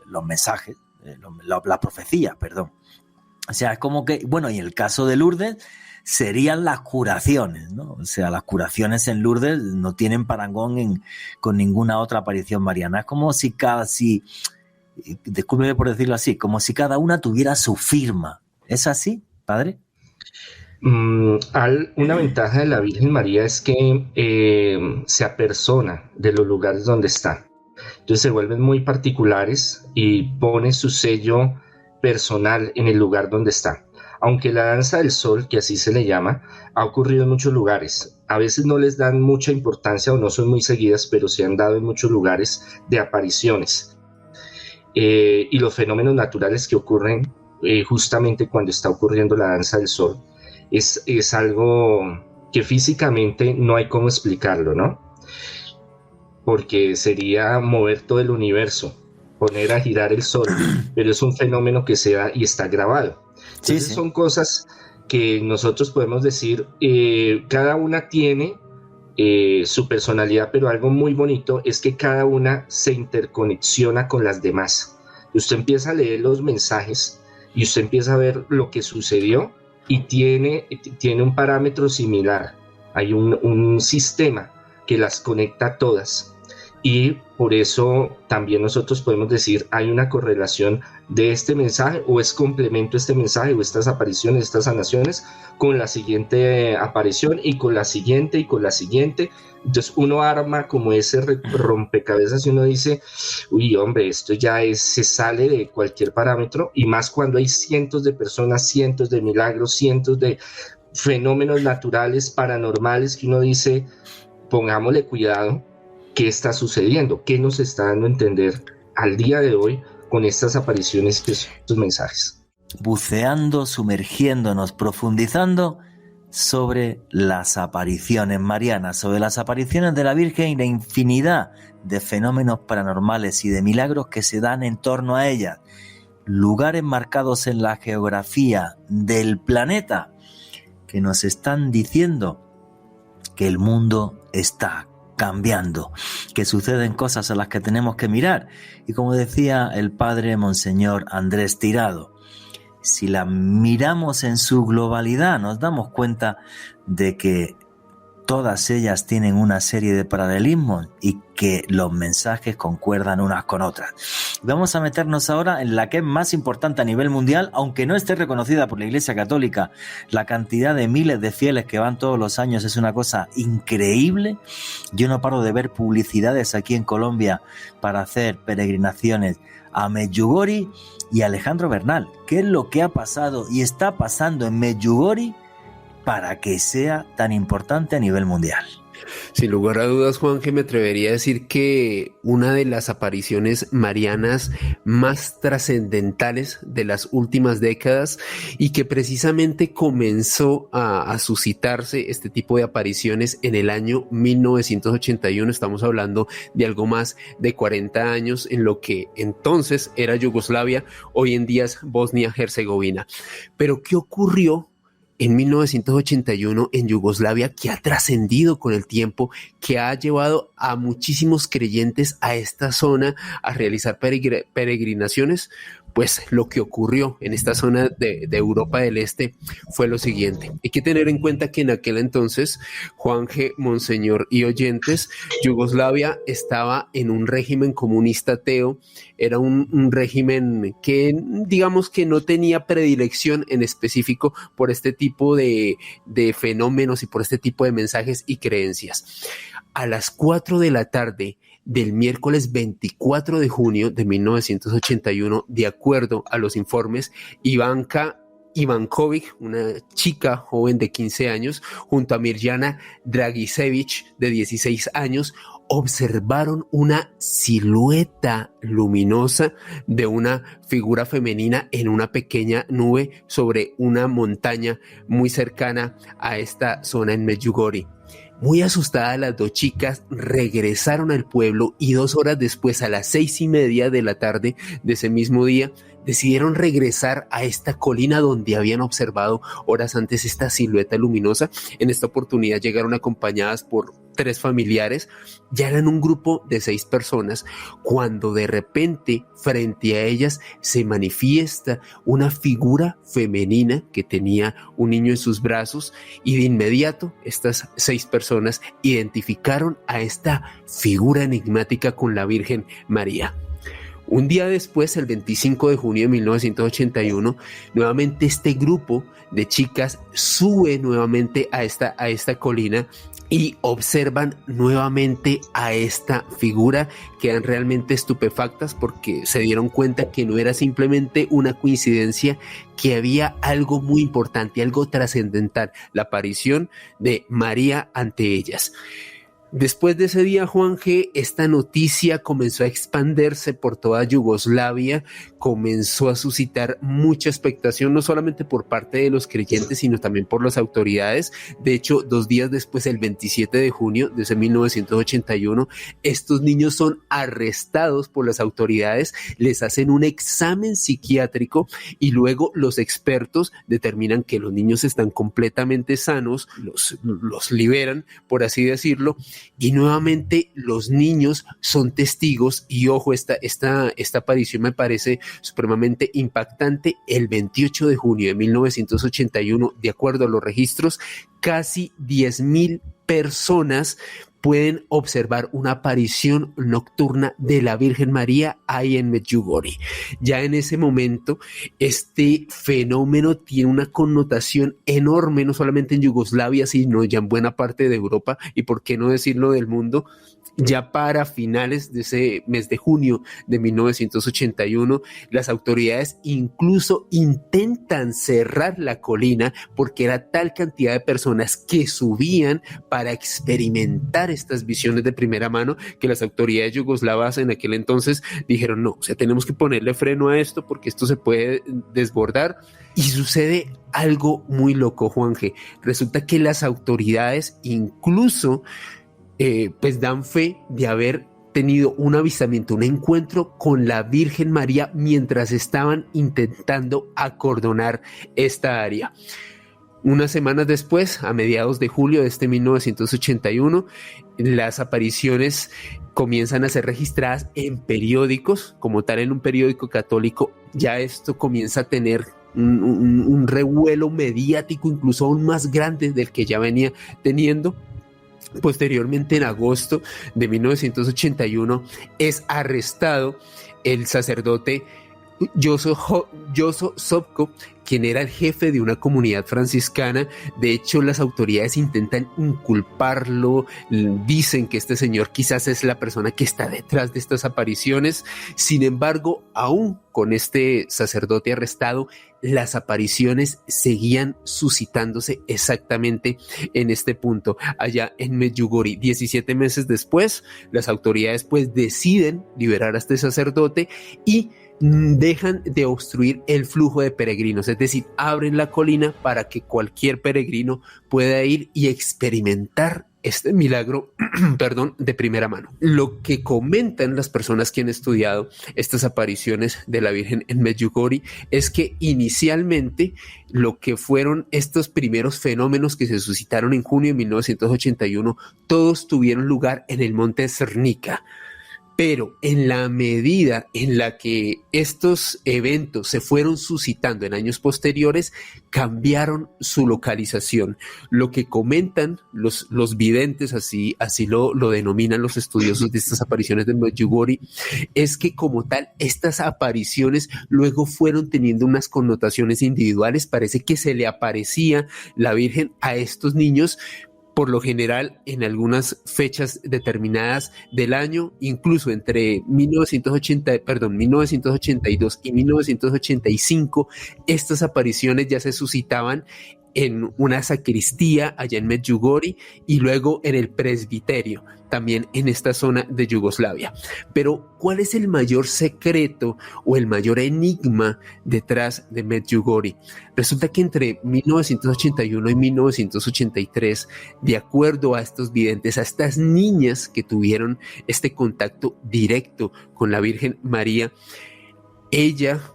los mensajes, la profecía, perdón. O sea, es como que, bueno, y en el caso de Lourdes serían las curaciones, ¿no? O sea, las curaciones en Lourdes no tienen parangón con ninguna otra aparición mariana. Es como si discúlpeme por decirlo así, como si cada una tuviera su firma. ¿Es así, padre? Una ventaja de la Virgen María es que se apersona de los lugares donde está. Entonces se vuelven muy particulares y pone su sello personal en el lugar donde está. aunque la danza del sol, que así se le llama, ha ocurrido en muchos lugares. A veces no les dan mucha importancia o no son muy seguidas, pero se han dado en muchos lugares de apariciones. Y los fenómenos naturales que ocurren justamente cuando está ocurriendo la danza del sol es algo que físicamente no hay cómo explicarlo, ¿no? Porque sería mover todo el universo, poner a girar el sol, pero es un fenómeno que se da y está grabado. Entonces Sí. son cosas que nosotros podemos decir, cada una tiene su personalidad, pero algo muy bonito es que cada una se interconexiona con las demás. Usted empieza a leer los mensajes y usted empieza a ver lo que sucedió y tiene un parámetro similar. Hay un sistema que las conecta a todas. Y por eso también nosotros podemos decir, hay una correlación de este mensaje, o es complemento este mensaje, o estas apariciones, estas sanaciones, con la siguiente aparición, y con la siguiente, y con la siguiente. Entonces uno arma como ese rompecabezas y uno dice, uy, hombre, esto ya se sale de cualquier parámetro, y más cuando hay cientos de personas, cientos de milagros, cientos de fenómenos naturales, paranormales, que uno dice, pongámosle cuidado. ¿Qué está sucediendo? ¿Qué nos está dando a entender al día de hoy con estas apariciones y estos mensajes? Buceando, sumergiéndonos, profundizando sobre las apariciones marianas, sobre las apariciones de la Virgen y la infinidad de fenómenos paranormales y de milagros que se dan en torno a ellas. Lugares marcados en la geografía del planeta que nos están diciendo que el mundo está cambiando, que suceden cosas a las que tenemos que mirar. Y como decía el padre Monseñor Andrés Tirado, si la miramos en su globalidad, nos damos cuenta de que todas ellas tienen una serie de paralelismos y que los mensajes concuerdan unas con otras. Vamos a meternos ahora en la que es más importante a nivel mundial, aunque no esté reconocida por la Iglesia Católica. La cantidad de miles de fieles que van todos los años es una cosa increíble. Yo no paro de ver publicidades aquí en Colombia para hacer peregrinaciones a Medjugorje y Alejandro Bernal. ¿Qué es lo que ha pasado y está pasando en Medjugorje para que sea tan importante a nivel mundial? Sin lugar a dudas, Juan, que me atrevería a decir que una de las apariciones marianas más trascendentales de las últimas décadas, y que precisamente comenzó a suscitarse este tipo de apariciones en el año 1981. Estamos hablando de algo más de 40 años en lo que entonces era Yugoslavia, hoy en día es Bosnia-Herzegovina. Pero ¿qué ocurrió en 1981 en Yugoslavia, que ha trascendido con el tiempo, que ha llevado a muchísimos creyentes a esta zona a realizar peregrinaciones? Pues lo que ocurrió en esta zona de Europa del Este fue lo siguiente. Hay que tener en cuenta que en aquel entonces, Juan G., Monseñor y oyentes, Yugoslavia estaba en un régimen comunista ateo. Era un régimen que, digamos, que no tenía predilección en específico por este tipo de fenómenos y por este tipo de mensajes y creencias. A las 4 de la tarde del miércoles 24 de junio de 1981, de acuerdo a los informes, Ivanka Ivankovic, una chica joven de 15 años, junto a Mirjana Dragicevic, de 16 años, observaron una silueta luminosa de una figura femenina en una pequeña nube sobre una montaña muy cercana a esta zona en Medjugorje. Muy asustadas, las dos chicas regresaron al pueblo y 2 horas después, a las 6:30 de la tarde de ese mismo día, decidieron regresar a esta colina donde habían observado horas antes esta silueta luminosa. En esta oportunidad llegaron acompañadas por 3 familiares. Ya eran un grupo de 6 personas cuando de repente frente a ellas se manifiesta una figura femenina que tenía un niño en sus brazos, y de inmediato estas 6 personas identificaron a esta figura enigmática con la Virgen María. Un día después, el 25 de junio de 1981, nuevamente este grupo de chicas sube nuevamente a esta colina y observan nuevamente a esta figura, quedan realmente estupefactas porque se dieron cuenta que no era simplemente una coincidencia, que había algo muy importante, algo trascendental, la aparición de María ante ellas. Después de ese día, Juan G., esta noticia comenzó a expandirse por toda Yugoslavia, comenzó a suscitar mucha expectación, no solamente por parte de los creyentes, sino también por las autoridades. De hecho, 2 días después, el 27 de junio de ese 1981, estos niños son arrestados por las autoridades, les hacen un examen psiquiátrico y luego los expertos determinan que los niños están completamente sanos, los liberan, por así decirlo, y nuevamente los niños son testigos. Y ojo, esta aparición me parece supremamente impactante. El 28 de junio de 1981, de acuerdo a los registros, casi 10,000 personas pueden observar una aparición nocturna de la Virgen María ahí en Medjugorje. Ya en ese momento, este fenómeno tiene una connotación enorme, no solamente en Yugoslavia, sino ya en buena parte de Europa y, por qué no decirlo, del mundo. Ya para finales de ese mes de junio de 1981, las autoridades incluso intentan cerrar la colina porque era tal cantidad de personas que subían para experimentar estas visiones de primera mano que las autoridades yugoslavas en aquel entonces dijeron: no, o sea, tenemos que ponerle freno a esto porque esto se puede desbordar. Y sucede algo muy loco, Juan G. Resulta que las autoridades incluso pues dan fe de haber tenido un avistamiento, un encuentro con la Virgen María mientras estaban intentando acordonar esta área. Unas semanas después, a mediados de julio de este 1981, las apariciones comienzan a ser registradas en periódicos, como tal en un periódico católico. Ya esto comienza a tener un revuelo mediático incluso aún más grande del que ya venía teniendo. Posteriormente, en agosto de 1981, es arrestado el sacerdote Jozo Sopko, quien era el jefe de una comunidad franciscana. De hecho, las autoridades intentan inculparlo, dicen que este señor quizás es la persona que está detrás de estas apariciones. Sin embargo, aún con este sacerdote arrestado, las apariciones seguían suscitándose exactamente en este punto, allá en Medjugorje. 17 meses después, las autoridades pues deciden liberar a este sacerdote y dejan de obstruir el flujo de peregrinos, es decir, abren la colina para que cualquier peregrino pueda ir y experimentar este milagro de primera mano. Lo que comentan las personas que han estudiado estas apariciones de la Virgen en Medjugorje es que inicialmente lo que fueron estos primeros fenómenos que se suscitaron en junio de 1981, todos tuvieron lugar en el monte Crnica. Pero en la medida en la que estos eventos se fueron suscitando en años posteriores, cambiaron su localización. Lo que comentan los videntes, así lo denominan los estudiosos de estas apariciones de Medjugorje, es que como tal, estas apariciones luego fueron teniendo unas connotaciones individuales. Parece que se le aparecía la Virgen a estos niños, por lo general en algunas fechas determinadas del año, incluso entre 1982 y 1985, estas apariciones ya se suscitaban en una sacristía allá en Medjugorje y luego en el presbiterio, también en esta zona de Yugoslavia. Pero ¿cuál es el mayor secreto o el mayor enigma detrás de Medjugorje? Resulta que entre 1981 y 1983, de acuerdo a estos videntes, a estas niñas que tuvieron este contacto directo con la Virgen María,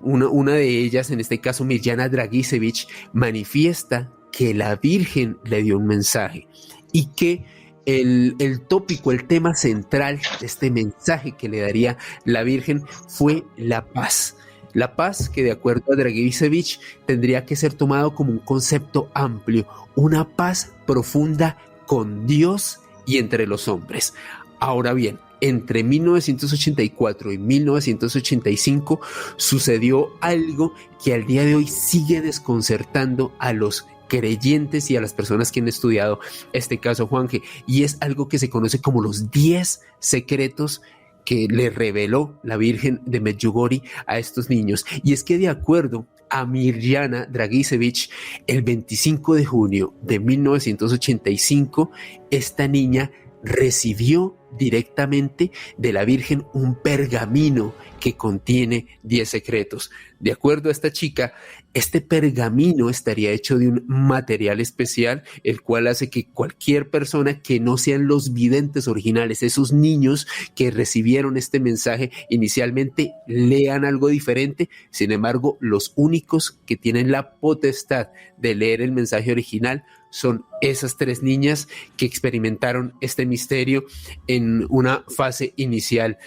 una de ellas, en este caso Mirjana Dragicevic, manifiesta que la Virgen le dio un mensaje y que el tópico, el tema central de este mensaje que le daría la Virgen fue la paz. La paz que, de acuerdo a Dragicevic, tendría que ser tomado como un concepto amplio, una paz profunda con Dios y entre los hombres. Ahora bien, entre 1984 y 1985 sucedió algo que al día de hoy sigue desconcertando a los creyentes y a las personas que han estudiado este caso, Juanje, y es algo que se conoce como los 10 secretos que le reveló la Virgen de Medjugorje a estos niños. Y es que de acuerdo a Mirjana Dragicevic, el 25 de junio de 1985, esta niña recibió directamente de la Virgen un pergamino que contiene 10 secretos. De acuerdo a esta chica, este pergamino estaría hecho de un material especial, el cual hace que cualquier persona que no sean los videntes originales, esos niños que recibieron este mensaje inicialmente, lean algo diferente. Sin embargo, los únicos que tienen la potestad de leer el mensaje original son esas 3 niñas que experimentaron este misterio en una fase inicial.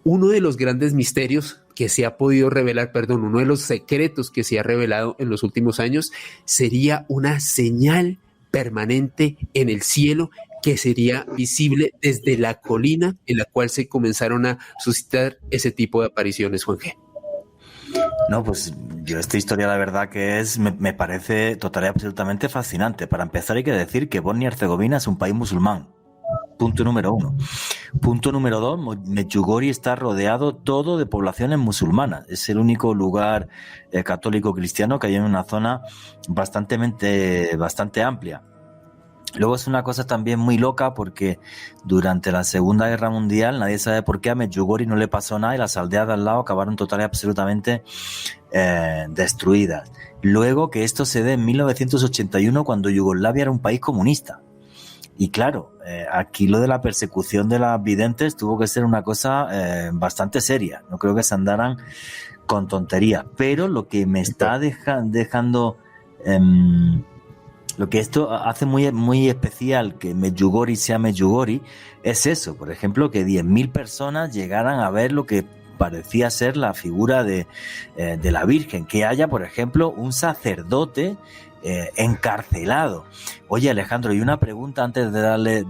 Uno de los grandes misterios que se ha podido revelar, uno de los secretos que se ha revelado en los últimos años sería una señal permanente en el cielo que sería visible desde la colina en la cual se comenzaron a suscitar ese tipo de apariciones, Juanje. No, pues yo esta historia la verdad que me parece total y absolutamente fascinante. Para empezar hay que decir que Bosnia y Herzegovina es un país musulmán. Punto número 1. Punto número 2, Medjugorje está rodeado todo de poblaciones musulmanas. Es el único lugar católico cristiano que hay en una zona bastante amplia. Luego es una cosa también muy loca porque durante la Segunda Guerra Mundial nadie sabe por qué a Medjugorje no le pasó nada y las aldeas de al lado acabaron total y absolutamente destruidas. Luego que esto se dé en 1981 cuando Yugoslavia era un país comunista. Y claro, aquí lo de la persecución de las videntes tuvo que ser una cosa bastante seria. No creo que se andaran con tonterías. Pero lo que me está dejando... lo que esto hace muy, muy especial que Medjugorje sea Medjugorje es eso, por ejemplo, que 10.000 personas llegaran a ver lo que parecía ser la figura de la Virgen, que haya, por ejemplo, un sacerdote encarcelado. Oye, Alejandro, y una pregunta antes de darle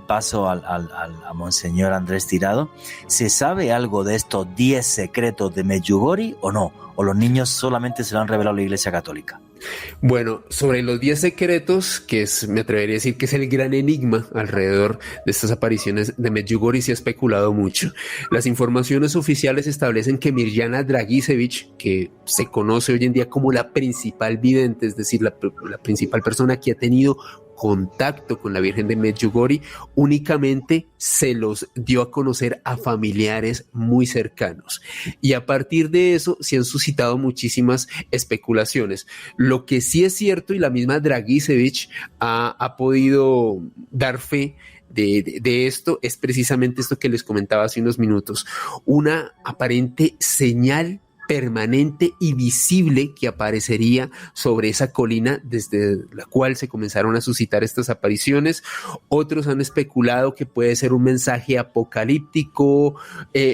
paso a Monseñor Andrés Tirado. ¿Se sabe algo de estos 10 secretos de Medjugorje o no? ¿O los niños solamente se lo han revelado a la Iglesia Católica? Bueno, sobre los 10 secretos, me atrevería a decir que es el gran enigma alrededor de estas apariciones de Medjugorje, se ha especulado mucho. Las informaciones oficiales establecen que Mirjana Dragicevic, que se conoce hoy en día como la principal vidente, es decir, la principal persona que ha tenido contacto con la Virgen de Medjugorje, únicamente se los dio a conocer a familiares muy cercanos. Y a partir de eso se han suscitado muchísimas especulaciones. Lo que sí es cierto, y la misma Dragicevic ha podido dar fe de esto, es precisamente esto que les comentaba hace unos minutos, una aparente señal permanente y visible que aparecería sobre esa colina desde la cual se comenzaron a suscitar estas apariciones. Otros han especulado que puede ser un mensaje apocalíptico,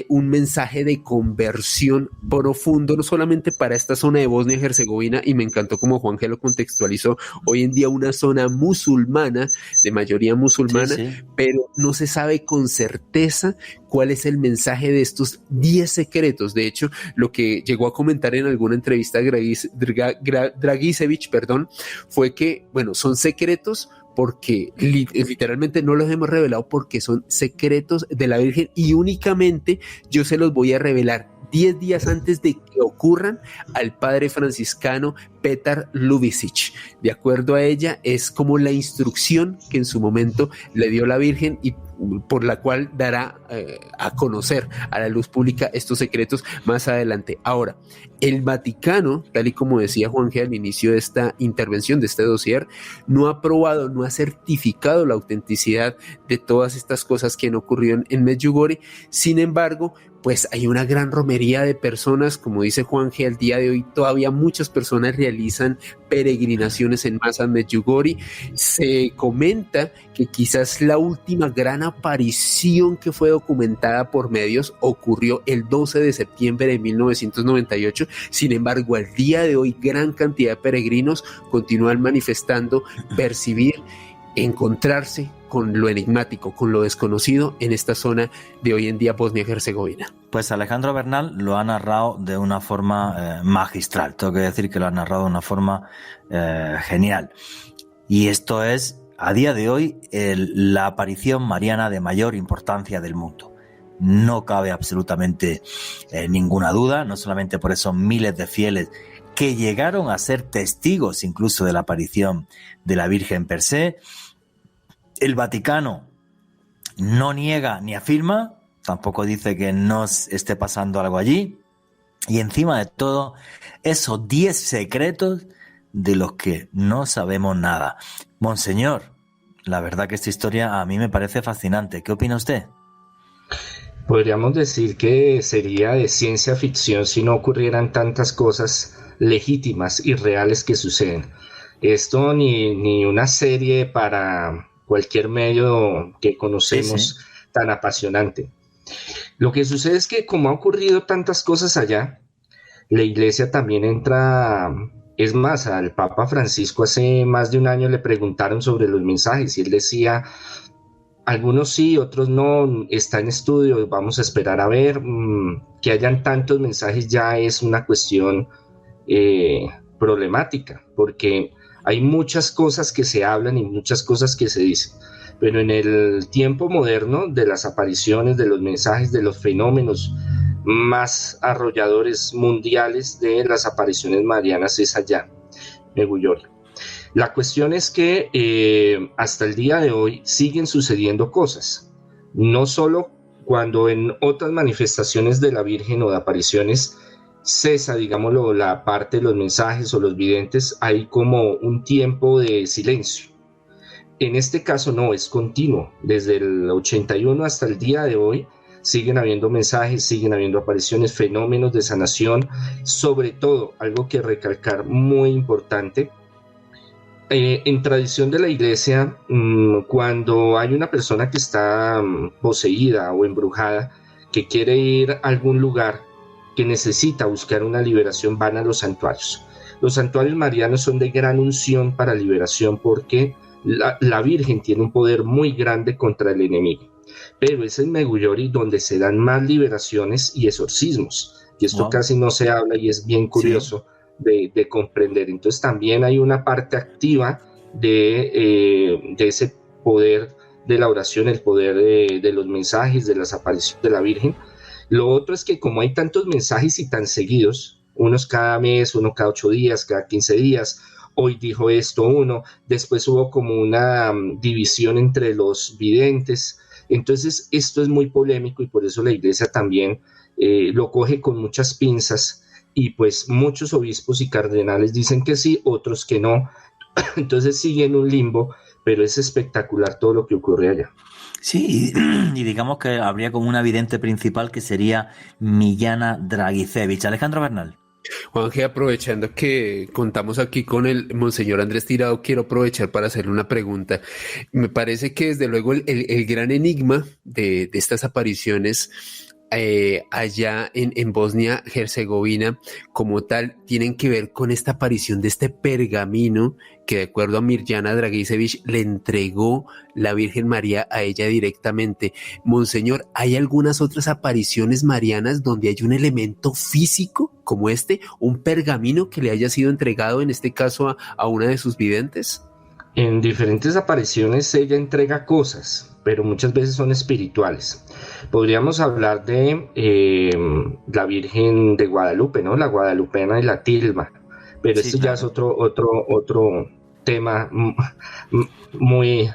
un mensaje de conversión profundo, no solamente para esta zona de Bosnia y Herzegovina, y me encantó como Juanje lo contextualizó, hoy en día una zona musulmana, de mayoría musulmana, sí. Pero no se sabe con certeza cuál es el mensaje de estos 10 secretos. De hecho, lo que llegó a comentar en alguna entrevista Dragicevic, fue que, bueno, son secretos porque literalmente no los hemos revelado porque son secretos de la Virgen y únicamente yo se los voy a revelar 10 días antes de que ocurran al padre franciscano Petar Ljubicic. De acuerdo a ella, es como la instrucción que en su momento le dio la Virgen y por la cual dará a conocer a la luz pública estos secretos más adelante. Ahora, el Vaticano, tal y como decía Juanje al inicio de esta intervención, de este dossier, no ha probado, no ha certificado la autenticidad de todas estas cosas que han ocurrido en Medjugorje. Sin embargo, pues hay una gran romería de personas, como dice Juanje, al día de hoy todavía muchas personas realizan peregrinaciones en masa en Medjugorje. Se comenta que quizás la última gran aparición que fue documentada por medios ocurrió el 12 de septiembre de 1998. Sin embargo, al día de hoy gran cantidad de peregrinos continúan manifestando percibir encontrarse con lo enigmático, con lo desconocido en esta zona de hoy en día Bosnia-Herzegovina? Pues Alejandro Bernal lo ha narrado de una forma magistral. Tengo que decir que lo ha narrado de una forma genial. Y esto es, a día de hoy, la aparición mariana de mayor importancia del mundo. No cabe absolutamente ninguna duda, no solamente por esos miles de fieles que llegaron a ser testigos incluso de la aparición de la Virgen per se. El Vaticano no niega ni afirma, tampoco dice que no esté pasando algo allí. Y encima de todo, esos 10 secretos de los que no sabemos nada. Monseñor, la verdad que esta historia a mí me parece fascinante. ¿Qué opina usted? Podríamos decir que sería de ciencia ficción si no ocurrieran tantas cosas legítimas y reales que suceden. Esto ni una serie para cualquier medio que conocemos tan apasionante. Lo que sucede es que como ha ocurrido tantas cosas allá, la iglesia también entra. Es más, al Papa Francisco hace más de un año le preguntaron sobre los mensajes y él decía, algunos sí, otros no, está en estudio, vamos a esperar a ver. Que hayan tantos mensajes ya es una cuestión problemática, porque hay muchas cosas que se hablan y muchas cosas que se dicen, pero en el tiempo moderno de las apariciones, de los mensajes, de los fenómenos más arrolladores mundiales de las apariciones marianas es allá, Medjugorje. La cuestión es que hasta el día de hoy siguen sucediendo cosas, no solo cuando en otras manifestaciones de la Virgen o de apariciones cesa, digámoslo, la parte de los mensajes o los videntes, hay como un tiempo de silencio. En este caso no, es continuo, desde el 81 hasta el día de hoy siguen habiendo mensajes, siguen habiendo apariciones, fenómenos de sanación, sobre todo, algo que recalcar muy importante, en tradición de la iglesia, cuando hay una persona que está poseída o embrujada, que quiere ir a algún lugar, que necesita buscar una liberación, van a los santuarios. Los santuarios marianos son de gran unción para liberación porque la Virgen tiene un poder muy grande contra el enemigo. Pero es en Medjugorje donde se dan más liberaciones y exorcismos, y esto casi no se habla y es bien curioso de comprender. Entonces también hay una parte activa de ese poder de la oración, el poder de los mensajes, de las apariciones de la Virgen. Lo otro es que como hay tantos mensajes y tan seguidos, unos cada mes, uno cada 8 días, cada 15 días, hoy dijo esto uno, después hubo como una división entre los videntes. Entonces esto es muy polémico y por eso la iglesia también lo coge con muchas pinzas, y pues muchos obispos y cardenales dicen que sí, otros que no. Entonces sigue en un limbo, pero es espectacular todo lo que ocurre allá. Sí, y digamos que habría como una vidente principal que sería Millana Dragicevic. Alejandro Bernal. Juanje, aprovechando que contamos aquí con el Monseñor Andrés Tirado, quiero aprovechar para hacerle una pregunta. Me parece que desde luego el gran enigma de estas apariciones allá en Bosnia-Herzegovina como tal tienen que ver con esta aparición de este pergamino que, de acuerdo a Mirjana Dragicevic, le entregó la Virgen María a ella directamente. Monseñor, ¿hay algunas otras apariciones marianas donde hay un elemento físico como un pergamino que le haya sido entregado, en este caso a una de sus videntes? En diferentes apariciones ella entrega cosas, pero muchas veces son espirituales. Podríamos hablar de la Virgen de Guadalupe, ¿no? La guadalupana y la tilma, pero sí, esto ya es otro tema muy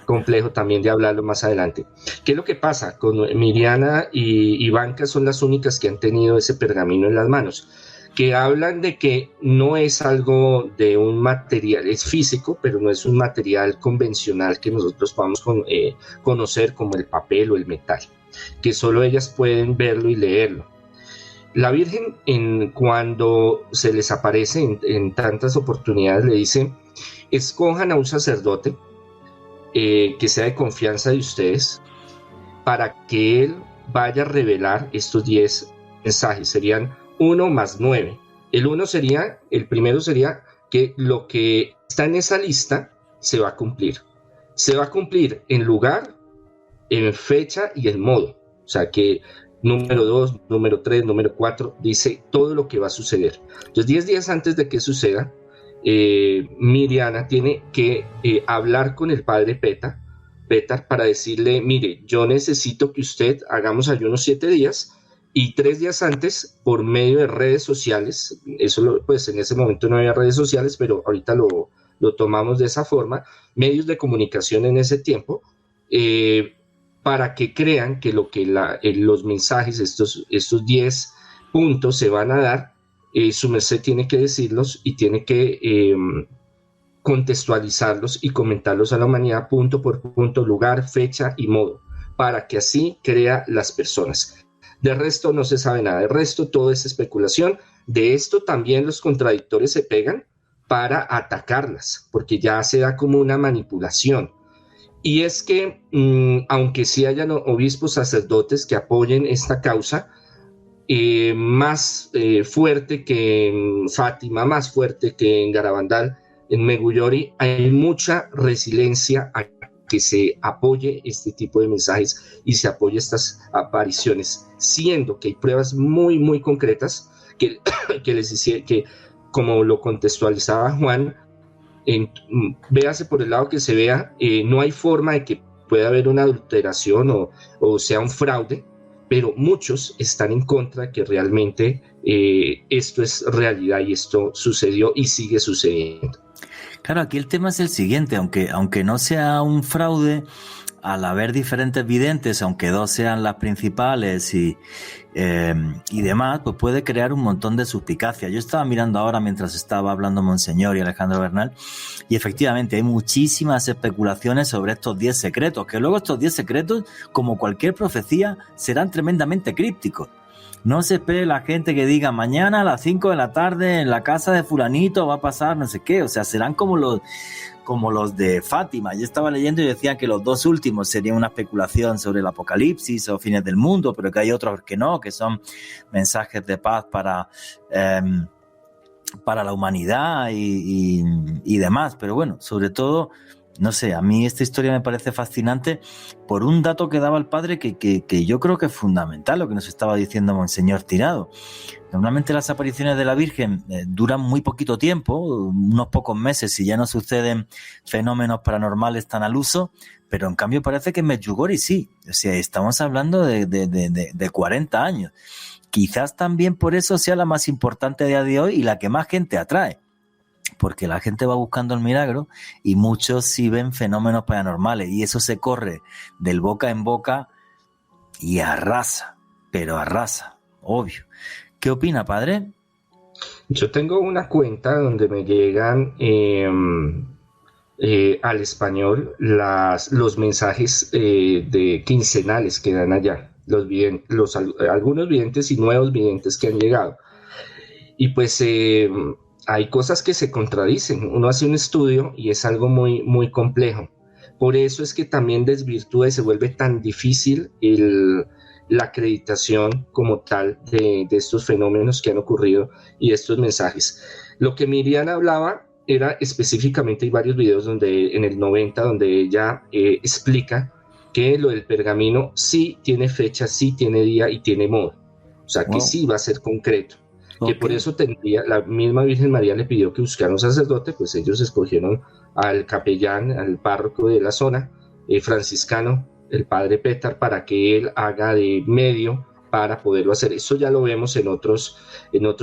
complejo también de hablarlo más adelante. ¿Qué es lo que pasa? Con Mirjana y Ivanka son las únicas que han tenido ese pergamino en las manos, que hablan de que no es algo de un material, es físico, pero no es un material convencional que nosotros podamos conocer como el papel o el metal, que solo ellas pueden verlo y leerlo. La Virgen, cuando se les aparece en tantas oportunidades, le dice: escojan a un sacerdote que sea de confianza de ustedes para que él vaya a revelar estos 10 mensajes. Serían 1 más 9. El primero sería que lo que está en esa lista se va a cumplir. se va a cumplir en lugar, en fecha y en modo. O sea que número 2, número 3, número 4, dice todo lo que va a suceder. Entonces, 10 días antes de que suceda, Miriana tiene que hablar con el padre Petar para decirle, mire, yo necesito que usted hagamos ayunos 7 días, y 3 días antes, por medio de redes sociales, pues en ese momento no había redes sociales, pero ahorita lo tomamos de esa forma, medios de comunicación en ese tiempo, para que crean que los mensajes, estos 10 puntos se van a dar, su merced tiene que decirlos y tiene que contextualizarlos y comentarlos a la humanidad punto por punto, lugar, fecha y modo, para que así crea las personas. De resto no se sabe nada, de resto todo es especulación. De esto también los contradictores se pegan para atacarlas, porque ya se da como una manipulación. Y es que, aunque sí hayan obispos, sacerdotes que apoyen esta causa, más fuerte que en Fátima, más fuerte que en Garabandal, en Megullori, hay mucha resiliencia a que se apoye este tipo de mensajes y se apoye estas apariciones, siendo que hay pruebas muy, muy concretas que como lo contextualizaba Juan, véase por el lado que se vea, no hay forma de que pueda haber una adulteración o sea un fraude, pero muchos están en contra que realmente esto es realidad y esto sucedió y sigue sucediendo. Claro, aquí el tema es el siguiente, aunque no sea un fraude, al haber diferentes videntes, aunque 2 sean las principales y demás, pues puede crear un montón de suspicacia. Yo estaba mirando ahora mientras estaba hablando Monseñor y Alejandro Bernal, y efectivamente hay muchísimas especulaciones sobre estos 10 secretos, que luego estos 10 secretos, como cualquier profecía, serán tremendamente crípticos. No se espere la gente que diga mañana a las 5 de la tarde en la casa de fulanito va a pasar no sé qué, o sea, serán como los de Fátima. Yo estaba leyendo y decían que los 2 últimos serían una especulación sobre el apocalipsis o fines del mundo, pero que hay otros que no, que son mensajes de paz para la humanidad y demás. Pero bueno, sobre todo, no sé, a mí esta historia me parece fascinante por un dato que daba el padre que yo creo que es fundamental, lo que nos estaba diciendo Monseñor Tirado. Normalmente las apariciones de la Virgen duran muy poquito tiempo, unos pocos meses, y ya no suceden fenómenos paranormales tan al uso, pero en cambio parece que en Medjugorje sí. O sea, estamos hablando de 40 años. Quizás también por eso sea la más importante a día de hoy y la que más gente atrae, porque la gente va buscando el milagro y muchos sí ven fenómenos paranormales, y eso se corre del boca en boca y arrasa, pero arrasa, obvio. ¿Qué opina, padre? Yo tengo una cuenta donde me llegan al español los mensajes de quincenales que dan allá, algunos videntes y nuevos videntes que han llegado. Y pues hay cosas que se contradicen. Uno hace un estudio y es algo muy, muy complejo. Por eso es que también desvirtúa y se vuelve tan difícil la acreditación como tal de estos fenómenos que han ocurrido y estos mensajes. Lo que Miriam hablaba era específicamente, hay varios videos en el 90 donde ella explica que lo del pergamino sí tiene fecha, sí tiene día y tiene modo. O sea, que sí va a ser concreto. Okay. Que por eso la misma Virgen María le pidió que buscara un sacerdote, pues ellos escogieron al capellán, al párroco de la zona, franciscano, el padre Petar, para que él haga de medio para poderlo hacer. Eso ya lo vemos en otros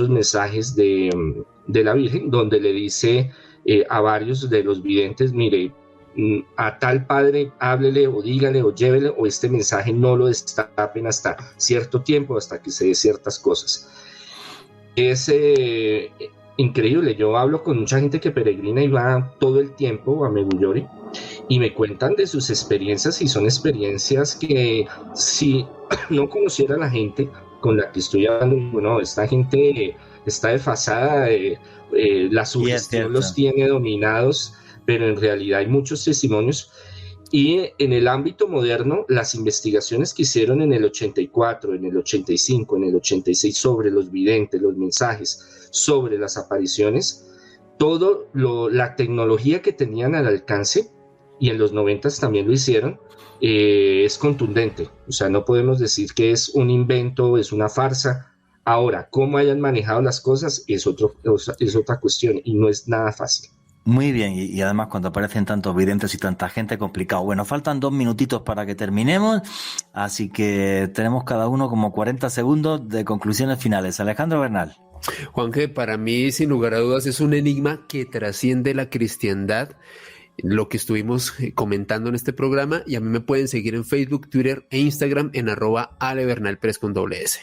mensajes de la Virgen, donde le dice a varios de los videntes, mire, a tal padre háblele o dígale o llévele, o este mensaje no lo destapen hasta cierto tiempo, hasta que se dé ciertas cosas. Es increíble. Yo hablo con mucha gente que peregrina y va todo el tiempo a Megullori y me cuentan de sus experiencias, y son experiencias que si no conociera la gente con la que estoy hablando, bueno, esta gente está desfasada, la sugestión los tiene dominados, pero en realidad hay muchos testimonios. Y en el ámbito moderno, las investigaciones que hicieron en el 84, en el 85, en el 86 sobre los videntes, los mensajes, sobre las apariciones, la tecnología que tenían al alcance y en los 90 también lo hicieron, es contundente. O sea, no podemos decir que es un invento, es una farsa. Ahora, cómo hayan manejado las cosas es otra cuestión y no es nada fácil. Muy bien, y además cuando aparecen tantos videntes y tanta gente, complicado. Bueno, faltan 2 minutitos para que terminemos, así que tenemos cada uno como 40 segundos de conclusiones finales. Alejandro Bernal. Juanje, para mí, sin lugar a dudas, es un enigma que trasciende la cristiandad, lo que estuvimos comentando en este programa, y a mí me pueden seguir en Facebook, Twitter e Instagram en @alebernalpress con @s.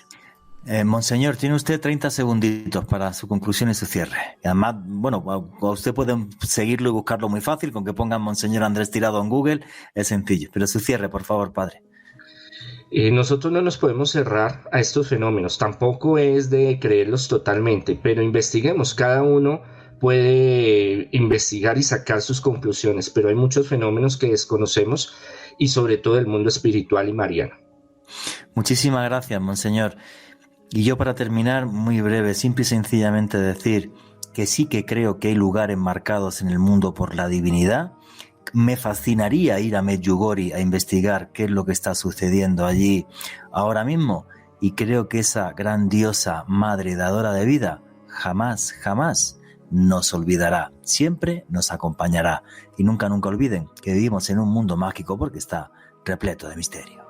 Monseñor, tiene usted 30 segunditos para su conclusión y su cierre. Y además, bueno, usted puede seguirlo y buscarlo muy fácil, con que pongan Monseñor Andrés Tirado en Google, es sencillo. Pero su cierre, por favor, padre. Nosotros no nos podemos cerrar a estos fenómenos, tampoco es de creerlos totalmente, pero investiguemos, cada uno puede investigar y sacar sus conclusiones, pero hay muchos fenómenos que desconocemos y sobre todo el mundo espiritual y mariano. Muchísimas gracias, Monseñor. Y yo, para terminar, muy breve, simple y sencillamente decir que sí que creo que hay lugares marcados en el mundo por la divinidad. Me fascinaría ir a Medjugorje a investigar qué es lo que está sucediendo allí ahora mismo, y creo que esa gran diosa madre dadora de vida jamás, jamás nos olvidará, siempre nos acompañará. Y nunca, nunca olviden que vivimos en un mundo mágico porque está repleto de misterio.